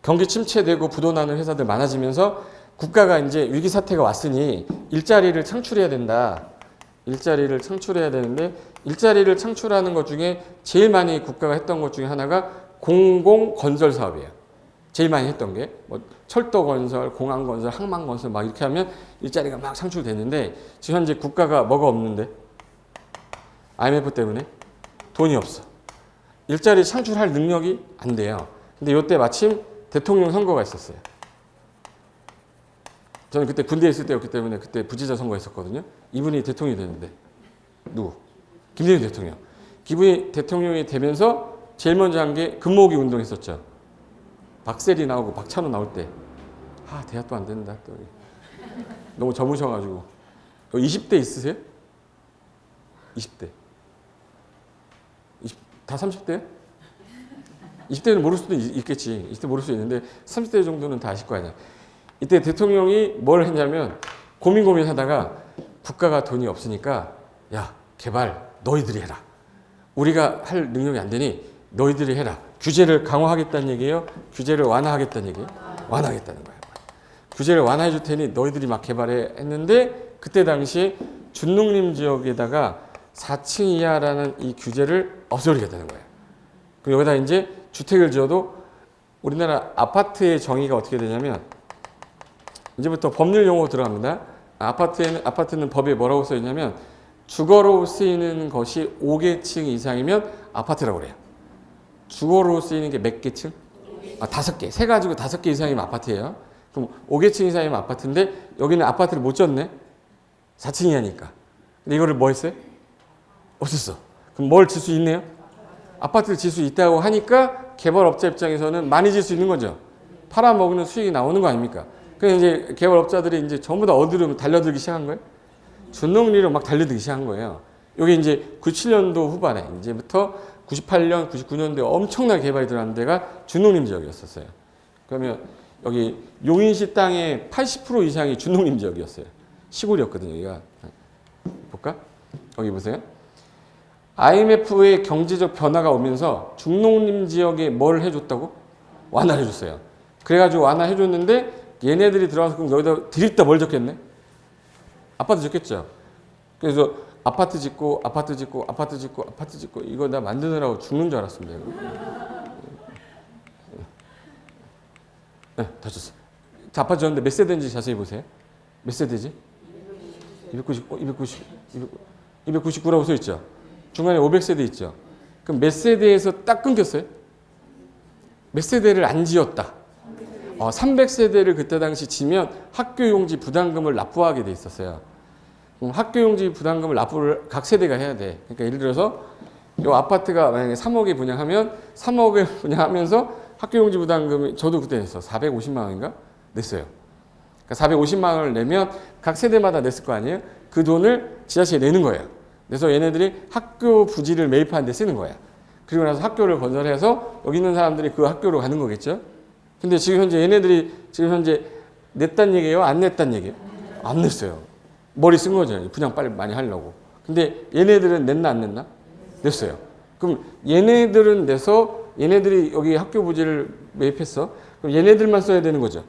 경기 침체되고 부도나는 회사들 많아지면서 국가가 이제 위기 사태가 왔으니 일자리를 창출해야 된다. 일자리를 창출해야 되는데 일자리를 창출하는 것 중에 제일 많이 국가가 했던 것 중에 하나가 공공건설 사업이에요. 제일 많이 했던 게 뭐 철도 건설, 공항 건설, 항만 건설 막 이렇게 하면 일자리가 막 창출되는데 지금 현재 국가가 뭐가 없는데 IMF 때문에 돈이 없어. 일자리 창출할 능력이 안 돼요. 근데 이때 마침 대통령 선거가 있었어요. 저는 그때 군대에 있을 때였기 때문에 그때 부지사 선거했었거든요. 이분이 대통령이 됐는데 누구? 김대중 대통령. 이분이 대통령이 되면서 제일 먼저 한 게 금모으기 운동했었죠. 박세리 나오고 박찬호 나올 때 대학도 안 된다. 또 너무 젊으셔가지고 20대 있으세요? 20대. 다 30대요? 20대는 모를 수도 있겠지. 20대 모를 수 있는데 30대 정도는 다 아실 거 아니야. 이때 대통령이 뭘 했냐면 고민하다가 국가가 돈이 없으니까 야 개발 너희들이 해라. 우리가 할 능력이 안 되니 너희들이 해라. 규제를 강화하겠다는 얘기예요? 규제를 완화하겠다는 얘기예요? 완화하겠다는 거예요. 규제를 완화해 줄 테니 너희들이 막 개발해 했는데 그때 당시에 준농림 지역에다가 4층 이하라는 이 규제를 없애버리겠다는 거예요. 그럼 여기다 이제 주택을 지어도 우리나라 아파트의 정의가 어떻게 되냐면 이제부터 법률 용어 들어갑니다. 아파트는 법에 뭐라고 써 있냐면 주거로 쓰이는 것이 5개층 이상이면 아파트라고 그래요. 주거로 쓰이는 게 몇 개층? 5개. 세 가지고 5개 이상이면 아파트예요. 그럼 5개층 이상이면 아파트인데 여기는 아파트를 못 졌네. 4층 이하니까. 근데 이거를 뭐 했어요? 없었어. 그럼 뭘 질 수 있네요? 아파트를 질 수 있다고 하니까 개발업자 입장에서는 많이 질 수 있는 거죠. 팔아먹는 수익이 나오는 거 아닙니까? 그래서 이제 개발업자들이 이제 전부 다 어디로 달려들기 시작한 거예요? 준농리로 막 달려들기 시작한 거예요. 이게 이제 97년도 후반에 이제부터 98년, 99년도에 엄청나게 개발이 들어간 데가 준농림 지역이었었어요. 그러면 여기 용인시 땅의 80% 이상이 준농림 지역이었어요. 시골이었거든요, 여기가. 볼까? 여기 보세요. IMF의 경제적 변화가 오면서 준농림 지역에 뭘 해줬다고? 완화해줬어요. 그래가지고 완화해줬는데 얘네들이 들어와서 그럼 여기다 드립다 뭘 적겠네? 아파트 적겠죠. 그래서 아파트 짓고 이거 나 만드느라고 죽는 줄 알았습니다. 네, 다 줬어. 아파트 졌는데 몇 세대인지 자세히 보세요. 몇 세대지? 299라고 써 있죠. 중간에 500세대 있죠. 그럼 몇 세대에서 딱 끊겼어요? 몇 세대를 안 지었다. 300세대를 그때 당시 지면 학교용지 부담금을 납부하게 돼 있었어요. 그럼 학교용지 부담금을 납부를 각 세대가 해야 돼. 그러니까 예를 들어서 이 아파트가 만약에 3억에 분양하면 3억을 분양하면서 학교용지 부담금이 저도 그때 냈어. 450만 원인가? 냈어요. 그러니까 450만 원을 내면 각 세대마다 냈을 거 아니에요? 그 돈을 지자체에 내는 거예요. 그래서 얘네들이 학교 부지를 매입하는 데 쓰는 거야. 그리고 나서 학교를 건설해서 여기 있는 사람들이 그 학교로 가는 거겠죠? 근데 지금 현재 얘네들이 지금 현재 냈단 얘기예요? 안 냈단 얘기예요? 안 냈어요. 머리 쓴 거죠. 분양 빨리 많이 하려고. 근데 얘네들은 냈나 안 냈나? 냈어요. 그럼 얘네들은 내서 얘네들이 여기 학교 부지를 매입했어. 그럼 얘네들만 써야 되는 거죠.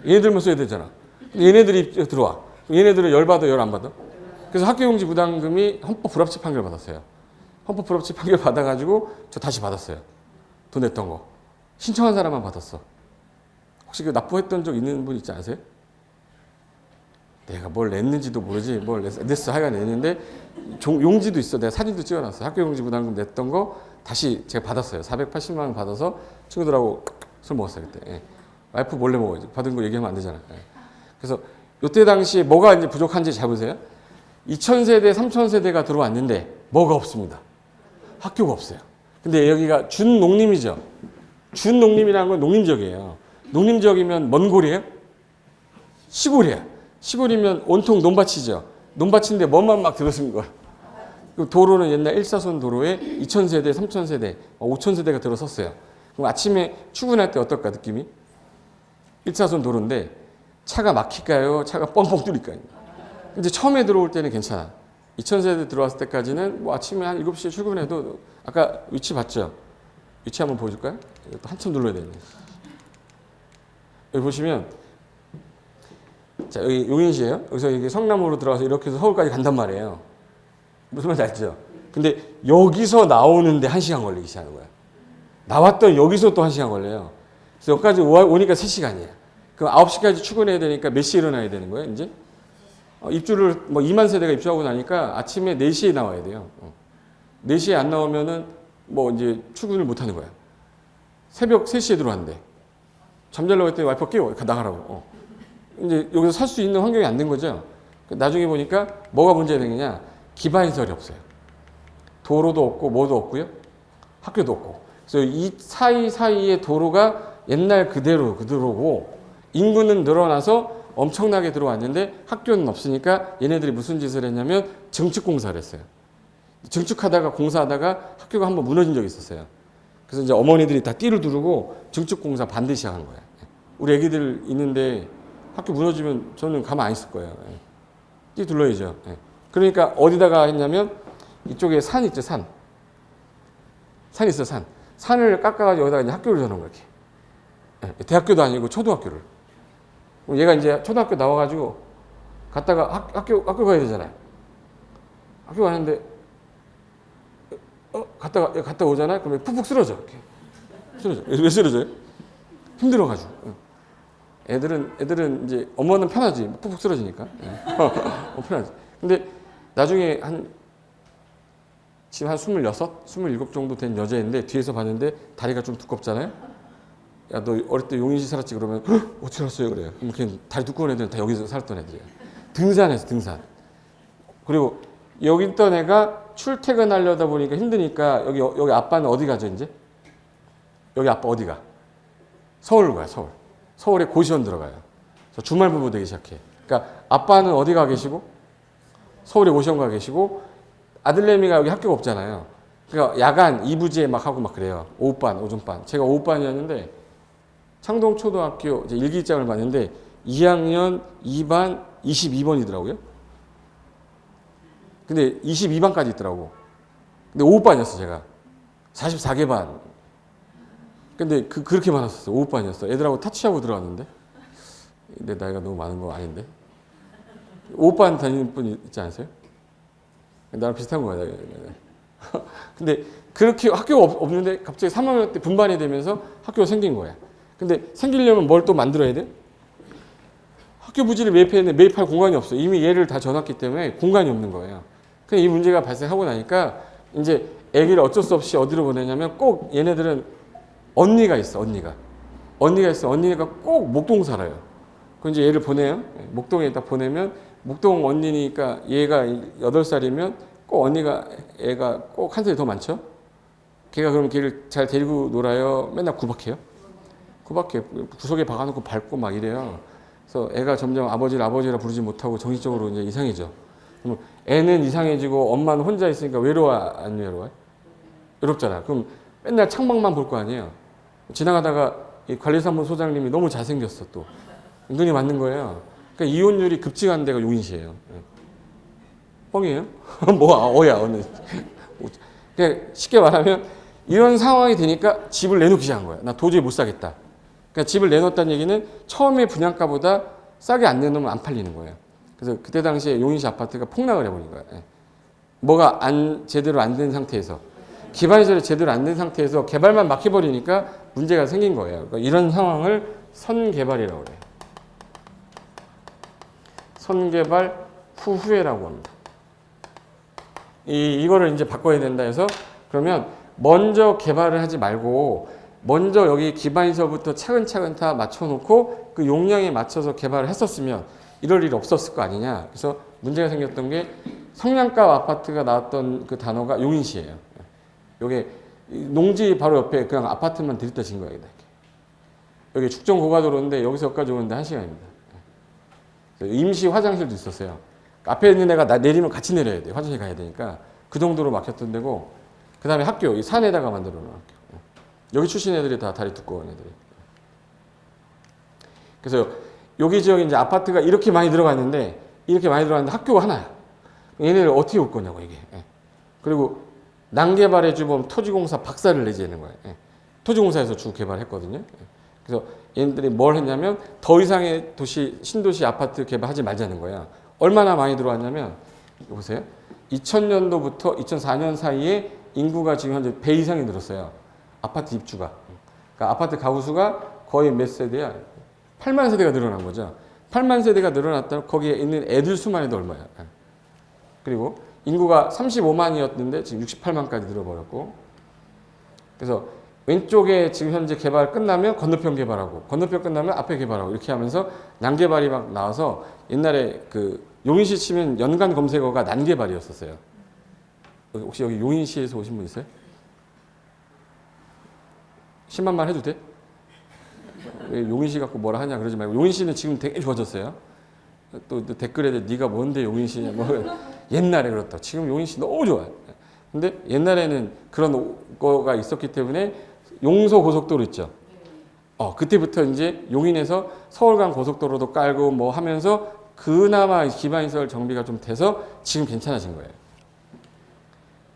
얘네들만 써야 되잖아. 얘네들이 들어와. 얘네들은 열 받아, 열 안 받아? 그래서 학교용지 부담금이 헌법 불합치 판결 받았어요. 헌법 불합치 판결 받아가지고 저 다시 받았어요. 돈 냈던 거. 신청한 사람만 받았어. 혹시 그 납부했던 적 있는 분 있지 않으세요? 내가 뭘 냈는지도 모르지 뭘 냈어. 하여간 냈는데 용지도 있어. 내가 사진도 찍어놨어. 학교용지 부담금 냈던 거 다시 제가 받았어요. 480만 원 받아서 친구들하고 술 먹었어요. 그때. 예. 와이프 몰래 먹어야지. 받은 거 얘기하면 안 되잖아. 예. 그래서 이때 당시에 뭐가 이제 부족한지 잘 보세요. 2000세대, 3000세대가 들어왔는데 뭐가 없습니다. 학교가 없어요. 근데 여기가 준농림이죠. 준농림이라는 건 농림지역이에요. 농림지역이면 먼 고리예요? 시골이야. 시골이면 온통 논밭이죠. 논밭인데 뭐만 막 들어선 거야. 도로는 옛날 1사선 도로에 2,000세대, 3,000세대, 5,000세대가 들어섰어요. 그럼 아침에 출근할 때 어떨까 느낌이? 1사선 도로인데 차가 막힐까요? 차가 뻥뻥 뚫릴까요? 이제 처음에 들어올 때는 괜찮아. 2,000세대 들어왔을 때까지는 뭐 아침에 한 7시에 출근해도 아까 위치 봤죠? 위치 한번 보여줄까요? 이것도 한참 눌러야 되네. 여기 보시면 자, 여기 용인시예요. 여기서 이게 성남으로 들어가서 이렇게 해서 서울까지 간단 말이에요. 무슨 말인지 알죠? 근데 여기서 나오는데 1시간 걸리기 시작하는 거야. 나왔던 여기서 또 1시간 걸려요. 그래서 여기까지 오니까 3시간이야. 그럼 9시까지 출근해야 되니까 몇 시에 일어나야 되는 거예요, 이제? 입주를 뭐 2만 세대가 입주하고 나니까 아침에 4시에 나와야 돼요. 4시에 안 나오면은 뭐 이제 출근을 못 하는 거야. 새벽 3시에 들어왔는데. 잠자려고 했더니 와이프가 깨워. 나가라고. 이제 여기서 살 수 있는 환경이 안 된 거죠. 나중에 보니까 뭐가 문제가 되느냐. 기반시설이 없어요. 도로도 없고 뭐도 없고요. 학교도 없고. 그래서 이 사이사이의 도로가 옛날 그대로고 인구는 늘어나서 엄청나게 들어왔는데 학교는 없으니까 얘네들이 무슨 짓을 했냐면 증축공사를 했어요. 증축하다가 공사하다가 학교가 한번 무너진 적이 있었어요. 그래서 이제 어머니들이 다 띠를 두르고 증축공사 반드시 하는 거예요. 우리 애기들 있는데 학교 무너지면 저는 가만 안 있을 거예요. 띠 둘러야죠. 그러니까 어디다가 했냐면 이쪽에 산 있죠, 산. 산 있어, 산. 산을 깎아가지고 여기다가 이제 학교를 저는 거야, 이렇게. 대학교도 아니고 초등학교를. 얘가 이제 초등학교 나와가지고 갔다가 학교 가야 되잖아요. 학교 가는데 갔다 오잖아요. 그러면 푹푹 쓰러져. 이렇게. 쓰러져. 왜 쓰러져요? 힘들어가지고. 애들은 이제 엄마는 편하지. 푹푹 쓰러지니까. 편하지. 근데 나중에 지금 한 26, 27 정도 된 여자인데 뒤에서 봤는데 다리가 좀 두껍잖아요. 야, 너 어릴 때 용인시 살았지? 그러면 어떻게 살았어요? 그래요. 그럼 그냥 다리 두꺼운 애들은 다 여기서 살았던 애들이에요. 등산해서 등산. 그리고 여기 있던 애가 출퇴근하려다 보니까 힘드니까 여기 아빠는 어디 가죠 이제? 여기 아빠 어디 가? 서울 가요. 서울에 고시원 들어가요. 그래서 주말 부부 되기 시작해. 그러니까 아빠는 어디 가 계시고 서울에 고시원 가 계시고 아들내미가 여기 학교가 없잖아요. 그러니까 야간 2부제 막 하고 막 그래요. 오후반, 오전반. 제가 오후반이었는데 창동초등학교 이제 일기장을 봤는데 2학년 2반 22번이더라고요. 근데 22반까지 있더라고. 근데 오후반이었어, 제가. 44개 반. 근데 그렇게 많았었어요. 오후반이었어. 애들하고 타치하고 들어갔는데. 내 나이가 너무 많은 거 아닌데. 오후반 다니는 분 있지 않으세요? 나랑 비슷한 거야. 근데 그렇게 학교가 없는데 갑자기 3학년 때 분반이 되면서 학교가 생긴 거야. 근데 생기려면 뭘 또 만들어야 돼? 학교 부지를 매입했는데 매입할 공간이 없어. 이미 얘를 다 줘놨기 때문에 공간이 없는 거예요. 그냥 이 문제가 발생하고 나니까 이제 애기를 어쩔 수 없이 어디로 보내냐면 꼭 얘네들은 언니가 있어. 언니가 꼭 목동 살아요. 그 이제 얘를 보내요. 목동에 딱 보내면 목동 언니니까 얘가 8살이면 꼭 애가 꼭 한 살이 더 많죠. 걔가 그럼 걔를 잘 데리고 놀아요. 맨날 구박해요. 구석에 박아놓고 밟고 막 이래요. 그래서 애가 점점 아버지라 부르지 못하고 정신적으로 이제 이상해져. 그럼 애는 이상해지고 엄마는 혼자 있으니까 외로워 안 외로워요? 외롭잖아. 그럼 맨날 창밖만 볼 거 아니에요. 지나가다가 이 관리사무소 소장님이 너무 잘생겼어 또. 눈이 맞는 거예요. 그러니까 이혼율이 급증한 데가 용인시예요. 뻥이에요? 어느. 그냥 쉽게 말하면 이런 상황이 되니까 집을 내놓기 시작한 거야. 나 도저히 못 사겠다. 그러니까 집을 내놓았다는 얘기는 처음에 분양가보다 싸게 안 내놓으면 안 팔리는 거예요. 그래서 그때 당시에 용인시 아파트가 폭락을 해버린 거예요. 뭐가 제대로 안 된 상태에서 기반시설이 제대로 안 된 상태에서 개발만 막혀버리니까 문제가 생긴 거예요. 그러니까 이런 상황을 선개발이라고 그래요. 선개발 후회라고 합니다. 이거를 이제 바꿔야 된다 해서 그러면 먼저 개발을 하지 말고 먼저 여기 기반시설부터 차근차근 다 맞춰놓고 그 용량에 맞춰서 개발을 했었으면 이럴 일이 없었을 거 아니냐. 그래서 문제가 생겼던 게 성량가 아파트가 나왔던 그 단어가 용인시예요. 요게 농지 바로 옆에 그냥 아파트만 들이다 진 거야. 여기 축정 고가도로인데 여기서 여기까지 오는데 1시간입니다. 임시 화장실도 있었어요. 앞에 있는 애가 내리면 같이 내려야 돼. 화장실 가야 되니까. 그 정도로 막혔던 데고, 그 다음에 학교, 이 산에다가 만들어 놓은 학교. 여기 출신 애들이 다 다리 두꺼운 애들이. 그래서 여기 지역에 이제 아파트가 이렇게 많이 들어갔는데, 학교가 하나야. 얘네들 어떻게 올 거냐고, 이게. 그리고 난개발의 주범 토지공사 박살을 내지 않는 거예요. 토지공사에서 주 개발했거든요. 그래서 얘네들이 뭘 했냐면 더 이상의 도시, 신도시 아파트 개발하지 말자는 거야. 얼마나 많이 들어왔냐면, 보세요. 2000년도부터 2004년 사이에 인구가 지금 현재 배 이상이 늘었어요. 아파트 입주가. 그러니까 아파트 가구 수가 거의 몇 세대야? 8만 세대가 늘어난 거죠. 8만 세대가 늘어났다면 거기에 있는 애들 수만 해도 얼마야? 그리고 인구가 35만이었는데 지금 68만까지 늘어버렸고, 그래서 왼쪽에 지금 현재 개발 끝나면 건너편 개발하고, 건너편 끝나면 앞에 개발하고, 이렇게 하면서 난개발이 막 나와서 옛날에 그 용인시 치면 연간 검색어가 난개발이었었어요. 혹시 여기 용인시에서 오신 분 있어요? 10만만 해도 돼? 왜 용인시 갖고 뭐라 하냐 그러지 말고, 용인시는 지금 되게 좋아졌어요. 또 댓글에 네가 뭔데 용인시냐, 뭐 옛날에 그렇다. 지금 용인시 너무 좋아요. 근데 옛날에는 그런 거가 있었기 때문에 용서 고속도로 있죠. 그때부터 이제 용인에서 서울 간 고속도로도 깔고 뭐 하면서 그나마 기반시설 정비가 좀 돼서 지금 괜찮아진 거예요.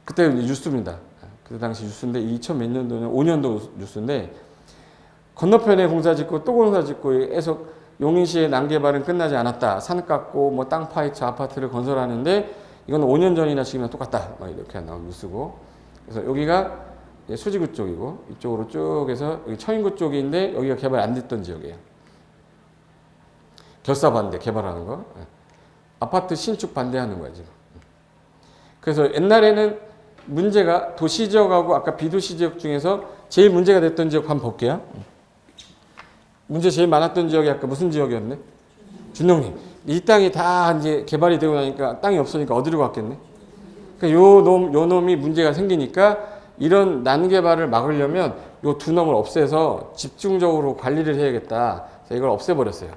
그때 뉴스입니다. 그 당시 뉴스인데 2000 몇 년도냐, 5년도 뉴스인데, 건너편에 공사 짓고 또 공사 짓고 해서 용인시의 난개발은 끝나지 않았다. 산 깎고 뭐 땅 파헤쳐 아파트를 건설하는데 이건 5년 전이나 지금이나 똑같다. 이렇게 나온 뉴스고. 그래서 여기가 수지구 쪽이고, 이쪽으로 쭉 해서 여기 처인구 쪽인데 여기가 개발 안 됐던 지역이에요. 결사 반대, 개발하는 거. 아파트 신축 반대하는 거야, 지금. 그래서 옛날에는 문제가 도시지역하고 아까 비도시지역 중에서 제일 문제가 됐던 지역 한번 볼게요. 문제 제일 많았던 지역이 아까 무슨 지역이었네? 준동님. 이 땅이 다 이제 개발이 되고 나니까 땅이 없으니까 어디로 갔겠네? 그러니까 요 놈이 문제가 생기니까 이런 난개발을 막으려면 요 두 놈을 없애서 집중적으로 관리를 해야겠다. 그래서 이걸 없애버렸어요.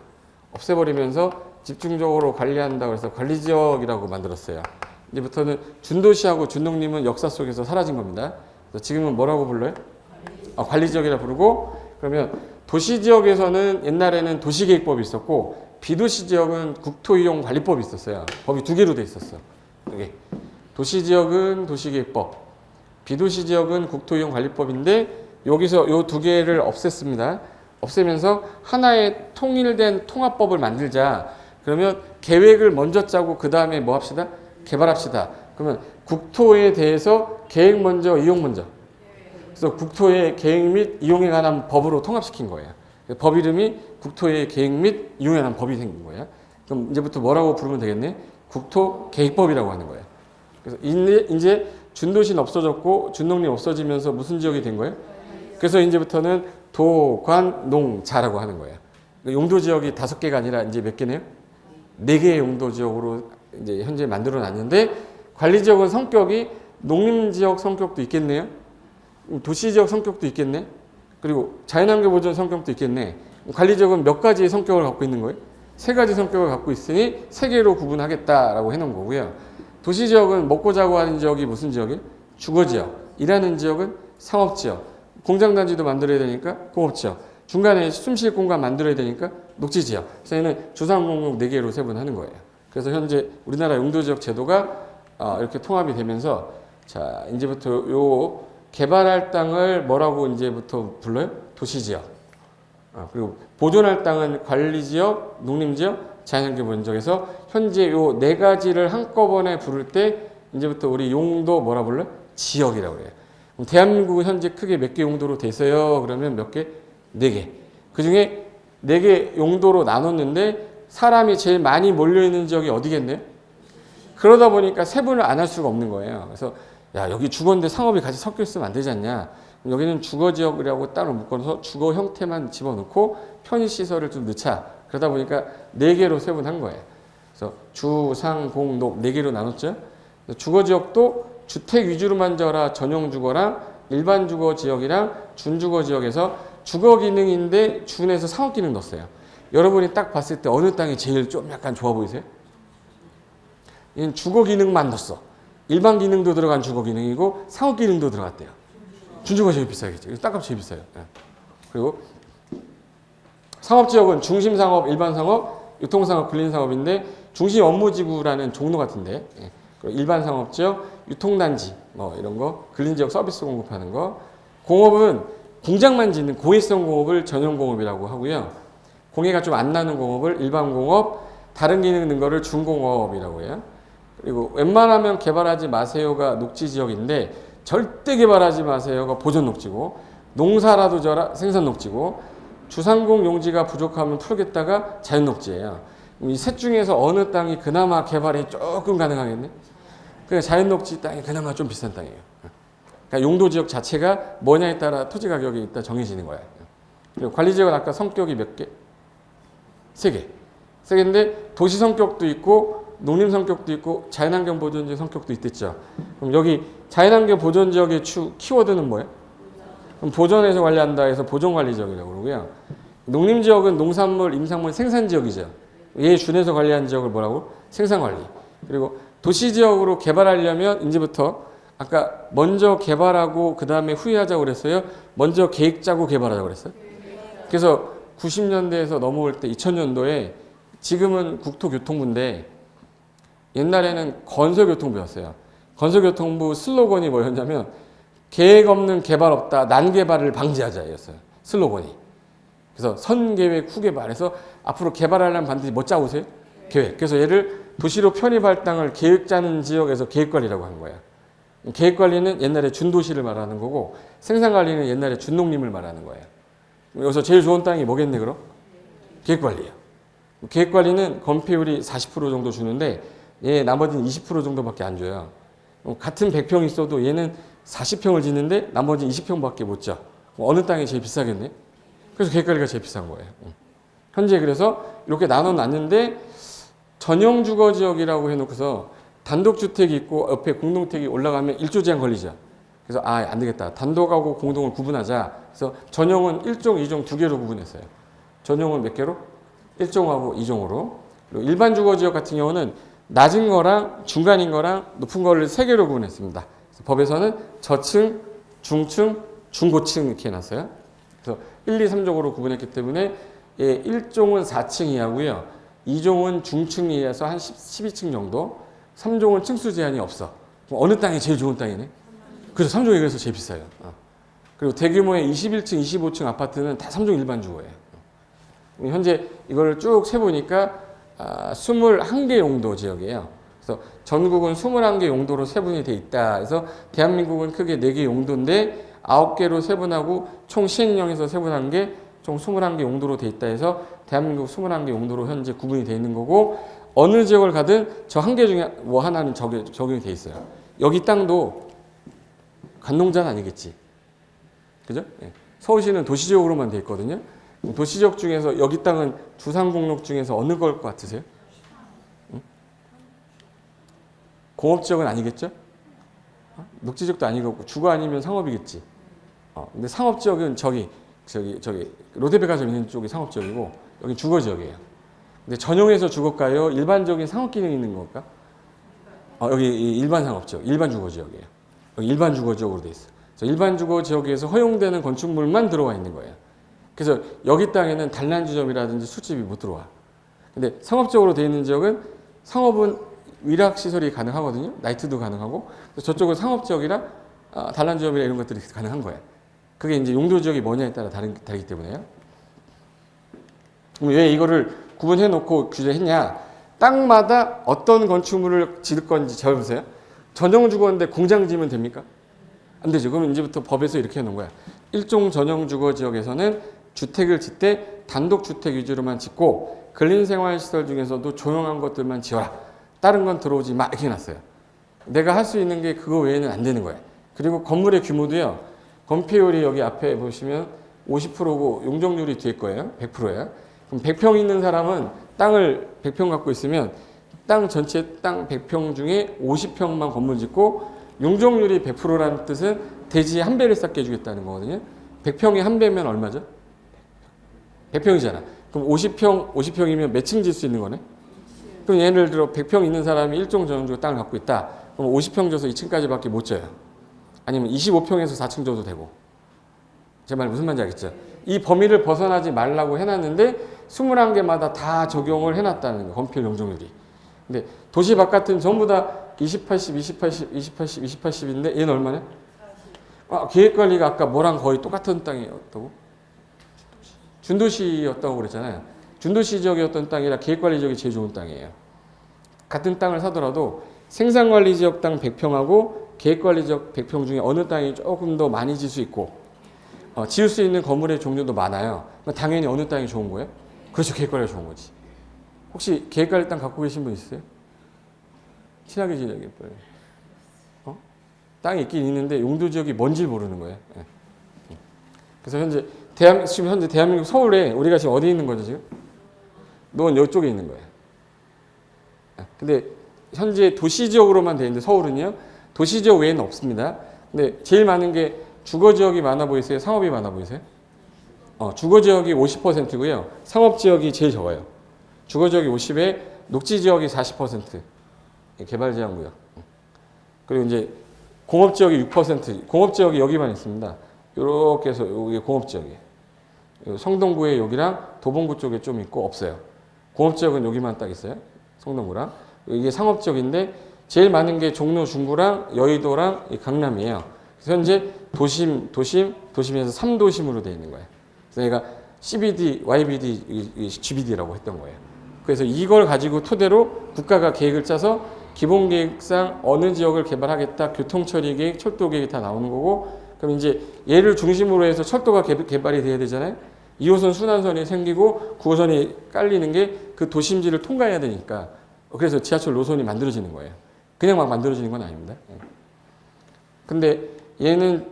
없애버리면서 집중적으로 관리한다고 해서 관리지역이라고 만들었어요. 이제부터는 준도시하고 준동님은 역사 속에서 사라진 겁니다. 그래서 지금은 뭐라고 불러요? 관리지역이라 부르고, 그러면 도시지역에서는 옛날에는 도시계획법이 있었고, 비도시지역은 국토이용관리법이 있었어요. 법이 두 개로 돼 있었어. 여기 도시지역은 도시계획법, 비도시지역은 국토이용관리법인데 여기서 요 두 개를 없앴습니다. 없애면서 하나의 통일된 통합법을 만들자. 그러면 계획을 먼저 짜고 그 다음에 뭐 합시다? 개발합시다. 그러면 국토에 대해서 계획 먼저, 이용 먼저. 그래서 국토의 계획 및 이용에 관한 법으로 통합시킨 거예요. 법 이름이 국토의 계획 및 이용에 관한 법이 생긴 거예요. 그럼 이제부터 뭐라고 부르면 되겠네? 국토계획법이라고 하는 거예요. 그래서 이제 준도시는 없어졌고 준농림 없어지면서 무슨 지역이 된 거예요? 그래서 이제부터는 도관농자라고 하는 거예요. 용도 지역이 5개가 아니라 이제 몇 개네요? 4개의 용도 지역으로 이제 현재 만들어 놨는데, 관리 지역은 성격이 농림 지역 성격도 있겠네요. 도시 지역 성격도 있겠네. 그리고 자연환경 보전 성격도 있겠네. 관리 지역은 몇 가지의 성격을 갖고 있는 거예요? 3가지 성격을 갖고 있으니 3개로 구분하겠다라고 해 놓은 거고요. 도시 지역은 먹고 자고 하는 지역이 무슨 지역이에요? 주거 지역. 일하는 지역은 상업 지역. 공장 단지도 만들어야 되니까 공업 지역. 중간에 숨쉴 공간 만들어야 되니까 녹지 지역. 그래서 얘는 주상공역 4개로 세분하는 거예요. 그래서 현재 우리나라 용도지역 제도가 이렇게 통합이 되면서, 자, 이제부터 요 개발할 땅을 뭐라고 이제부터 불러요? 도시지역. 그리고 보존할 땅은 관리지역, 농림지역, 자연환경보전지역에서 현재 요 4가지를 한꺼번에 부를 때 이제부터 우리 용도 뭐라 불러요? 지역이라고 그래요. 그럼 대한민국은 현재 크게 몇 개 용도로 돼 있어요? 그러면 몇 개? 4개. 그 중에 4개 용도로 나눴는데 사람이 제일 많이 몰려있는 지역이 어디겠네요? 그러다 보니까 세분을 안 할 수가 없는 거예요. 그래서 야, 여기 주거인데 상업이 같이 섞여 있으면 안 되지 않냐. 여기는 주거지역이라고 따로 묶어서 주거 형태만 집어넣고 편의시설을 좀 넣자. 그러다 보니까 4개로 세분한 거예요. 그래서 주, 상, 공, 녹 4개로 나눴죠. 주거지역도 주택 위주로만 져라 전용주거랑 일반 주거 지역이랑 준주거 지역에서 주거 기능인데 준에서 상업 기능 넣었어요. 여러분이 딱 봤을 때 어느 땅이 제일 좀 약간 좋아 보이세요? 이건 주거 기능만 넣었어. 일반 기능도 들어간 주거 기능이고 상업 기능도 들어갔대요. 준주거 제일 비싸겠죠. 땅값 제일 비싸요. 예. 그리고 상업지역은 중심상업, 일반상업, 유통상업, 근린상업인데 중심 업무지구라는 종로 같은데 예. 일반상업지역, 유통단지 뭐 이런 거, 근린지역 서비스 공급하는 거. 공업은 공장만 짓는 고해성 공업을 전용공업이라고 하고요. 공해가 좀 안 나는 공업을 일반공업, 다른 기능 넣은 거를 중공업이라고 해요. 그리고 웬만하면 개발하지 마세요가 녹지지역인데 절대 개발하지 마세요가 보존녹지고, 농사라도 져라 생산녹지고, 주상공 용지가 부족하면 풀겠다가 자연녹지예요. 이 셋 중에서 어느 땅이 그나마 개발이 조금 가능하겠네? 그러니까 자연녹지 땅이 그나마 좀 비싼 땅이에요. 그러니까 용도지역 자체가 뭐냐에 따라 토지 가격이 이따 정해지는 거예요. 그리고 관리지역은 아까 성격이 몇 개? 3개. 3개인데 도시 성격도 있고 농림 성격도 있고 자연환경 보존지역 성격도 있댔죠. 그럼 여기 자연환경 보존지역의 키워드는 뭐예요? 그럼 보존해서 관리한다 해서 보존관리지역이라고 그러고요. 농림지역은 농산물, 임산물 생산지역이죠. 얘 준해서 관리한 지역을 뭐라고? 생산관리. 그리고 도시지역으로 개발하려면 이제부터 아까 먼저 개발하고 그 다음에 후회하자고 그랬어요? 먼저 계획 짜고 개발하자고 그랬어요? 그래서 90년대에서 넘어올 때 2000년도에 지금은 국토교통부인데 옛날에는 건설교통부였어요. 건설교통부 슬로건이 뭐였냐면 계획 없는 개발 없다, 난개발을 방지하자였어요. 슬로건이. 그래서 선계획, 후개발해서 앞으로 개발하려면 반드시 뭐 짜고 오세요? 계획. 그래서 얘를 도시로 편입할 땅을 계획 짜는 지역에서 계획관리라고 하는 거예요. 계획관리는 옛날에 준도시를 말하는 거고 생산관리는 옛날에 준농림을 말하는 거예요. 여기서 제일 좋은 땅이 뭐겠네 그럼? 계획관리예요. 계획관리는 건폐율이 40% 정도 주는데 얘 나머지는 20% 정도밖에 안 줘요. 같은 100평 있어도 얘는 40평을 짓는데 나머지 20평밖에 못 져. 어느 땅이 제일 비싸겠네? 그래서 계획관리가 제일 비싼 거예요. 현재 그래서 이렇게 나눠놨는데 전용주거지역이라고 해놓고서 단독주택이 있고 옆에 공동택이 올라가면 1조 제한 걸리죠. 그래서 안 되겠다. 단독하고 공동을 구분하자. 그래서 전용은 1종, 2종 두 개로 구분했어요. 전용은 몇 개로? 1종하고 2종으로. 그리고 일반 주거지역 같은 경우는 낮은 거랑 중간인 거랑 높은 거를 세 개로 구분했습니다. 법에서는 저층, 중층, 중고층 이렇게 해놨어요. 그래서 1, 2, 3종으로 구분했기 때문에 1종은 4층 이하고요. 2종은 중층 이하에서 한 12층 정도. 3종은 층수 제한이 없어. 어느 땅이 제일 좋은 땅이네? 그래서 3종이 그래서 제일 비싸요. 그리고 대규모의 21층, 25층 아파트는 다 3종 일반 주거예요. 현재 이걸 쭉 세보니까 21개 용도 지역이에요. 그래서 전국은 21개 용도로 세분이 돼 있다. 그래서 대한민국은 크게 4개 용도인데 9개로 세분하고 총 시행령에서 세분한 게 총 21개 용도로 돼 있다 해서 대한민국 21개 용도로 현재 구분이 돼 있는 거고 어느 지역을 가든 저 한 개 중에 뭐 하나는 적용이 돼 있어요. 여기 땅도 관농자는 아니겠지. 그죠? 예. 서울시는 도시지역으로만 돼 있거든요. 도시지역 중에서 여기 땅은 주상공록 중에서 어느 걸 것 같으세요? 응? 공업지역은 아니겠죠? 녹지지역도 아니고 주거 아니면 상업이겠지. 근데 상업지역은 저기 롯데백화점 있는 쪽이 상업지역이고 여기 주거지역이에요. 근데 전용해서 주거가요? 일반적인 상업 기능이 있는 걸까? 여기 일반 상업지역, 일반 주거지역이에요. 여기 일반 주거지역으로 돼 있어요. 그래서 일반 주거지역에서 허용되는 건축물만 들어와 있는 거예요. 그래서 여기 땅에는 단란주점이라든지 술집이 못 들어와. 근데 상업적으로 돼 있는 지역은 상업은 위락시설이 가능하거든요. 나이트도 가능하고. 저쪽은 상업지역이라 단란주점이나 이런 것들이 가능한 거예요. 그게 이제 용도지역이 뭐냐에 따라 다르기 때문에요. 그럼 왜 이거를 구분해 놓고 규제했냐? 땅마다 어떤 건축물을 지을 건지 잘 보세요. 전용주거인데 공장 지으면 됩니까? 안 되죠. 그럼 이제부터 법에서 이렇게 해놓은 거야. 일종 전용주거지역에서는 주택을 짓 때 단독주택 위주로만 짓고 근린생활시설 중에서도 조용한 것들만 지어라. 다른 건 들어오지 마. 이렇게 해놨어요. 내가 할 수 있는 게 그거 외에는 안 되는 거예요. 그리고 건물의 규모도요. 건폐율이 여기 앞에 보시면 50%고 용적률이 뒤에 거예요. 100%예요. 그럼 100평 있는 사람은 땅을 100평 갖고 있으면 땅 전체 땅 100평 중에 50평만 건물 짓고 용적률이 100%라는 뜻은 대지 한 배를 쌓게 해주겠다는 거거든요. 100평이 한 배면 얼마죠? 100평이잖아. 그럼 50평이면 몇 층 질 수 있는 거네? 그럼 예를 들어 100평 있는 사람이 1종 전용주고 땅을 갖고 있다. 그럼 50평 줘서 2층까지밖에 못 져요. 아니면 25평에서 4층 줘도 되고. 제 말 무슨 말인지 알겠죠? 이 범위를 벗어나지 말라고 해놨는데 21개마다 다 적용을 해놨다는 거예요. 건폐율 용적률이. 근데 도시 바깥은 전부 다 20, 80, 20, 80, 20, 80, 20, 80인데 얘는 얼마냐? 계획관리가 아까 뭐랑 거의 똑같은 땅이었다고? 준도시였다고 그랬잖아요. 준도시 지역이었던 땅이라 계획관리 지역이 제일 좋은 땅이에요. 같은 땅을 사더라도 생산관리 지역 땅 100평하고 계획관리 지역 100평 중에 어느 땅이 조금 더 많이 질 수 있고 지을 수 있는 건물의 종류도 많아요. 당연히 어느 땅이 좋은 거예요? 그렇죠. 계획관리가 좋은 거지. 혹시 계획관리 땅 갖고 계신 분 있어요? 친하게 지내게 빨리. 땅이 있긴 있는데 용도 지역이 뭔지 모르는 거예요. 그래서 지금 현재 대한민국 서울에 우리가 지금 어디 있는 거죠 지금? 넌 이쪽에 있는 거예요. 근데 현재 도시 지역으로만 되어 있는데 서울은요. 도시 지역 외에는 없습니다. 근데 제일 많은 게 주거 지역이 많아 보이세요? 상업이 많아 보이세요? 주거 지역이 50%고요. 상업 지역이 제일 적어요. 주거 지역이 50에 녹지 지역이 40%. 개발 제한 구역. 그리고 이제 공업 지역이 6%. 공업 지역이 여기만 있습니다. 이렇게 해서 여기 공업 지역이에요. 성동구에 여기랑 도봉구 쪽에 좀 있고 없어요. 공업 지역은 여기만 딱 있어요. 성동구랑. 이게 상업 지역인데 제일 많은 게 종로 중구랑 여의도랑 강남이에요. 그래서 현재 도심에서 3도심으로 되어 있는 거예요. 그래서 얘가 CBD, YBD, GBD라고 했던 거예요. 그래서 이걸 가지고 토대로 국가가 계획을 짜서 기본계획상 어느 지역을 개발하겠다, 교통처리 계획, 철도 계획이 다 나오는 거고, 그럼 이제 얘를 중심으로 해서 철도가 개발이 돼야 되잖아요. 2호선 순환선이 생기고 9호선이 깔리는 게 그 도심지를 통과해야 되니까. 그래서 지하철 노선이 만들어지는 거예요. 그냥 막 만들어지는 건 아닙니다. 근데 얘는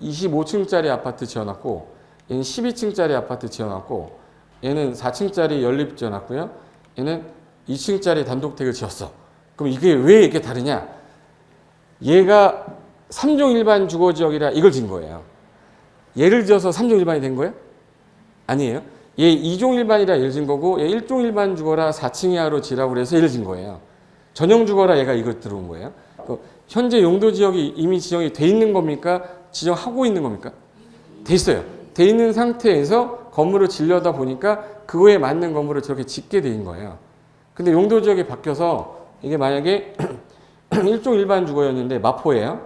25층짜리 아파트 지어놨고, 얘는 12층짜리 아파트 지어놨고, 얘는 4층짜리 연립 지어놨고요. 얘는 2층짜리 단독택을 지었어. 그럼 이게 왜 이렇게 다르냐? 얘가 3종 일반 주거지역이라 이걸 지은 거예요. 얘를 지어서 3종 일반이 된 거예요? 아니에요. 얘 2종 일반이라 얘를 지은 거고, 얘 1종 일반 주거라 4층 이하로 지라고 그래서 얘를 지은 거예요. 전용 주거라 얘가 이걸 들어온 거예요. 현재 용도 지역이 이미 지정이 돼 있는 겁니까? 지정하고 있는 겁니까? 돼 있어요. 돼 있는 상태에서 건물을 지려다 보니까 그거에 맞는 건물을 저렇게 짓게 된 거예요. 근데 용도 지역이 바뀌어서 이게 만약에 1종 일반 주거였는데 마포예요.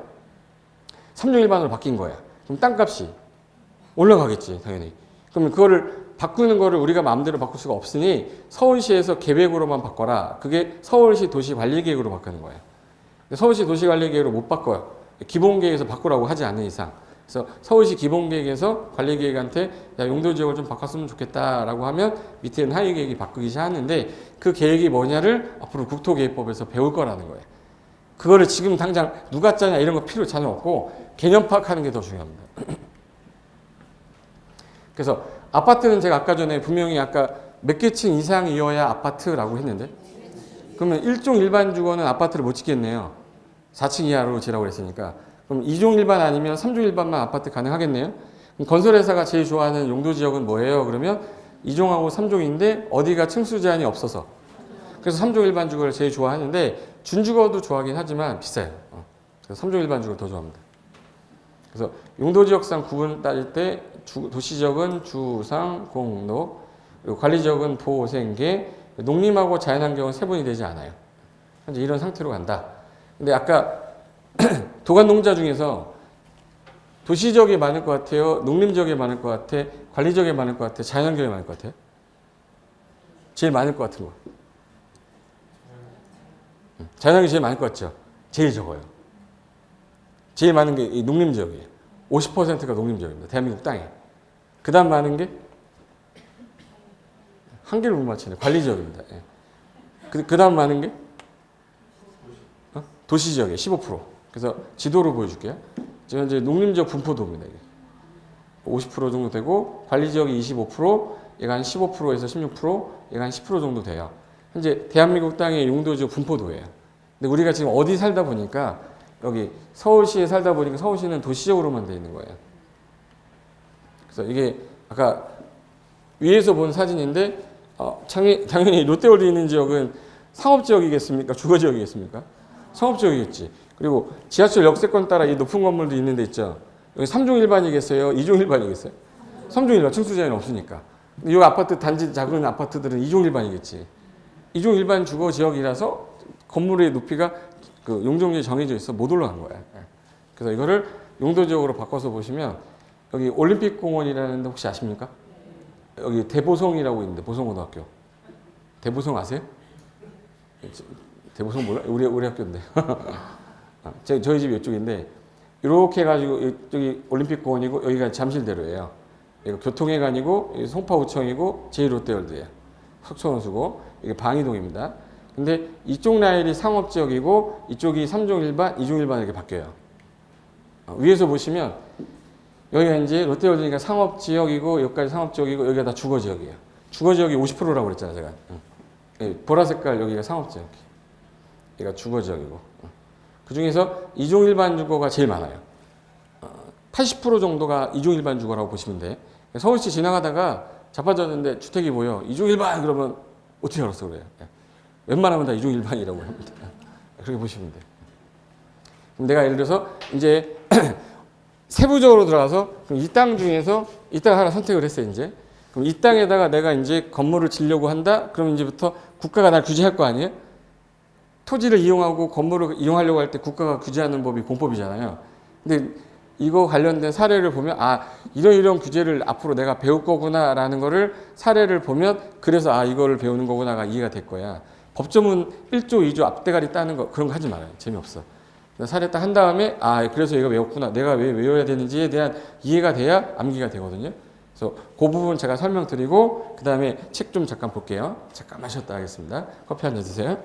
3종 일반으로 바뀐 거야. 그럼 땅값이 올라가겠지, 당연히. 그러면 그거를 바꾸는 거를 우리가 마음대로 바꿀 수가 없으니 서울시에서 계획으로만 바꿔라. 그게 서울시 도시관리계획으로 바꾸는 거예요. 서울시 도시관리계획으로 못 바꿔요. 기본계획에서 바꾸라고 하지 않는 이상. 그래서 서울시 기본계획에서 관리계획한테 야, 용도지역을 좀 바꿨으면 좋겠다라고 하면 밑에는 하위계획이 바꾸기 시작하는데 그 계획이 뭐냐를 앞으로 국토계획법에서 배울 거라는 거예요. 그거를 지금 당장 누가 짜냐 이런 거 필요 전혀 없고 개념 파악하는 게 더 중요합니다. 그래서 아파트는 제가 아까 전에 분명히 아까 몇 개 층 이상이어야 아파트라고 했는데 그러면 1종 일반 주거는 아파트를 못 짓겠네요. 4층 이하로 지라고 했으니까. 그럼 2종 일반 아니면 3종 일반만 아파트 가능하겠네요. 그럼 건설회사가 제일 좋아하는 용도 지역은 뭐예요? 그러면 2종하고 3종인데 어디가 층수 제한이 없어서. 그래서 3종 일반 주거를 제일 좋아하는데 준주거도 좋아하긴 하지만 비싸요. 그래서 3종 일반 주거를 더 좋아합니다. 그래서 용도 지역상 구분 따질 때 도시 지역은 주상, 공로, 그리고 관리 지역은 보, 생계, 농림하고 자연환경은 세분이 되지 않아요. 현재 이런 상태로 간다. 근데 아까 도관농자 중에서 도시 지역이 많을 것 같아요? 농림 지역이 많을 것 같아? 관리 지역이 많을 것 같아? 자연환경이 많을 것 같아요? 제일 많을 것 같은 거. 자연환경이 제일 많을 것 같죠? 제일 적어요. 제일 많은 게 이 농림 지역이에요. 50%가 농림 지역입니다. 대한민국 땅에. 그 다음 많은 게 한 개를 못 맞추네. 관리 지역입니다. 예. 그 다음 많은 게 도시 지역이에요. 15%. 그래서 지도로 보여줄게요. 지금 현재 농림 지역 분포도입니다. 이게. 50% 정도 되고 관리 지역이 25%, 얘가 한 15%에서 16%, 얘가 한 10% 정도 돼요. 현재 대한민국 땅의 용도 지역 분포도예요. 근데 우리가 지금 어디 살다 보니까 여기 서울시에 살다 보니까 서울시는 도시적으로만 돼 있는 거예요. 그래서 이게 아까 위에서 본 사진인데 당연히 롯데월드 있는 지역은 상업지역이겠습니까? 주거지역이겠습니까? 상업지역이겠지. 그리고 지하철 역세권 따라 이 높은 건물도 있는 데 있죠. 여기 3종 일반이겠어요? 2종 일반이겠어요? 3종 일반, 층수 제한이 없으니까. 이 아파트 단지 작은 아파트들은 2종 일반이겠지. 2종 일반 주거지역이라서 건물의 높이가 그 용적률이 정해져 있어 못 올라간 거야. 그래서 이거를 용도지역으로 바꿔서 보시면 여기 올림픽공원이라는 데 혹시 아십니까? 여기 대보성이라고 있는데 보성고등학교. 대보성 아세요? 대보성 몰라? 우리 학교인데. 저희 집이 이쪽인데 이렇게 해가지고 이쪽이 올림픽공원이고 여기가 잠실대로예요. 이거 교통회관이고 송파구청이고 제1롯데월드예요. 석촌호수고 이게 방이동입니다. 근데 이쪽 라인이 상업지역이고 이쪽이 3종 일반, 2종 일반 이렇게 바뀌어요. 위에서 보시면 여기가 이제 롯데월드니까 상업지역이고 여기까지 상업지역이고 여기가 다 주거지역이에요. 주거지역이 50%라고 그랬잖아요, 제가. 보라 색깔 여기가 상업지역. 여기가 주거지역이고. 그 중에서 2종 일반 주거가 제일 많아요. 80% 정도가 2종 일반 주거라고 보시면 돼. 서울시 지나가다가 자빠졌는데 주택이 보여. 2종 일반 그러면 어떻게 알았어 그래요? 웬만하면 다 2종 일반이라고 합니다. 그렇게 보시면 돼요. 그럼 내가 예를 들어서 이제 세부적으로 들어가서 이 땅 중에서 이 땅 하나 선택을 했어요, 이제. 그럼 이 땅에다가 내가 이제 건물을 지려고 한다? 그럼 이제부터 국가가 날 규제할 거 아니에요? 토지를 이용하고 건물을 이용하려고 할 때 국가가 규제하는 법이 공법이잖아요. 근데 이거 관련된 사례를 보면 이런 규제를 앞으로 내가 배울 거구나라는 거를 사례를 보면 그래서 이거를 배우는 거구나가 이해가 될 거야. 법조문 1조, 2조 앞대가리 따는 거 그런 거 하지 말아요. 재미없어. 사례 딱 한 다음에 그래서 얘가 외웠구나. 내가 왜 외워야 되는지에 대한 이해가 돼야 암기가 되거든요. 그래서 그 부분 제가 설명드리고 그 다음에 책 좀 잠깐 볼게요. 잠깐만 쉬었다 하겠습니다. 커피 한 잔 드세요.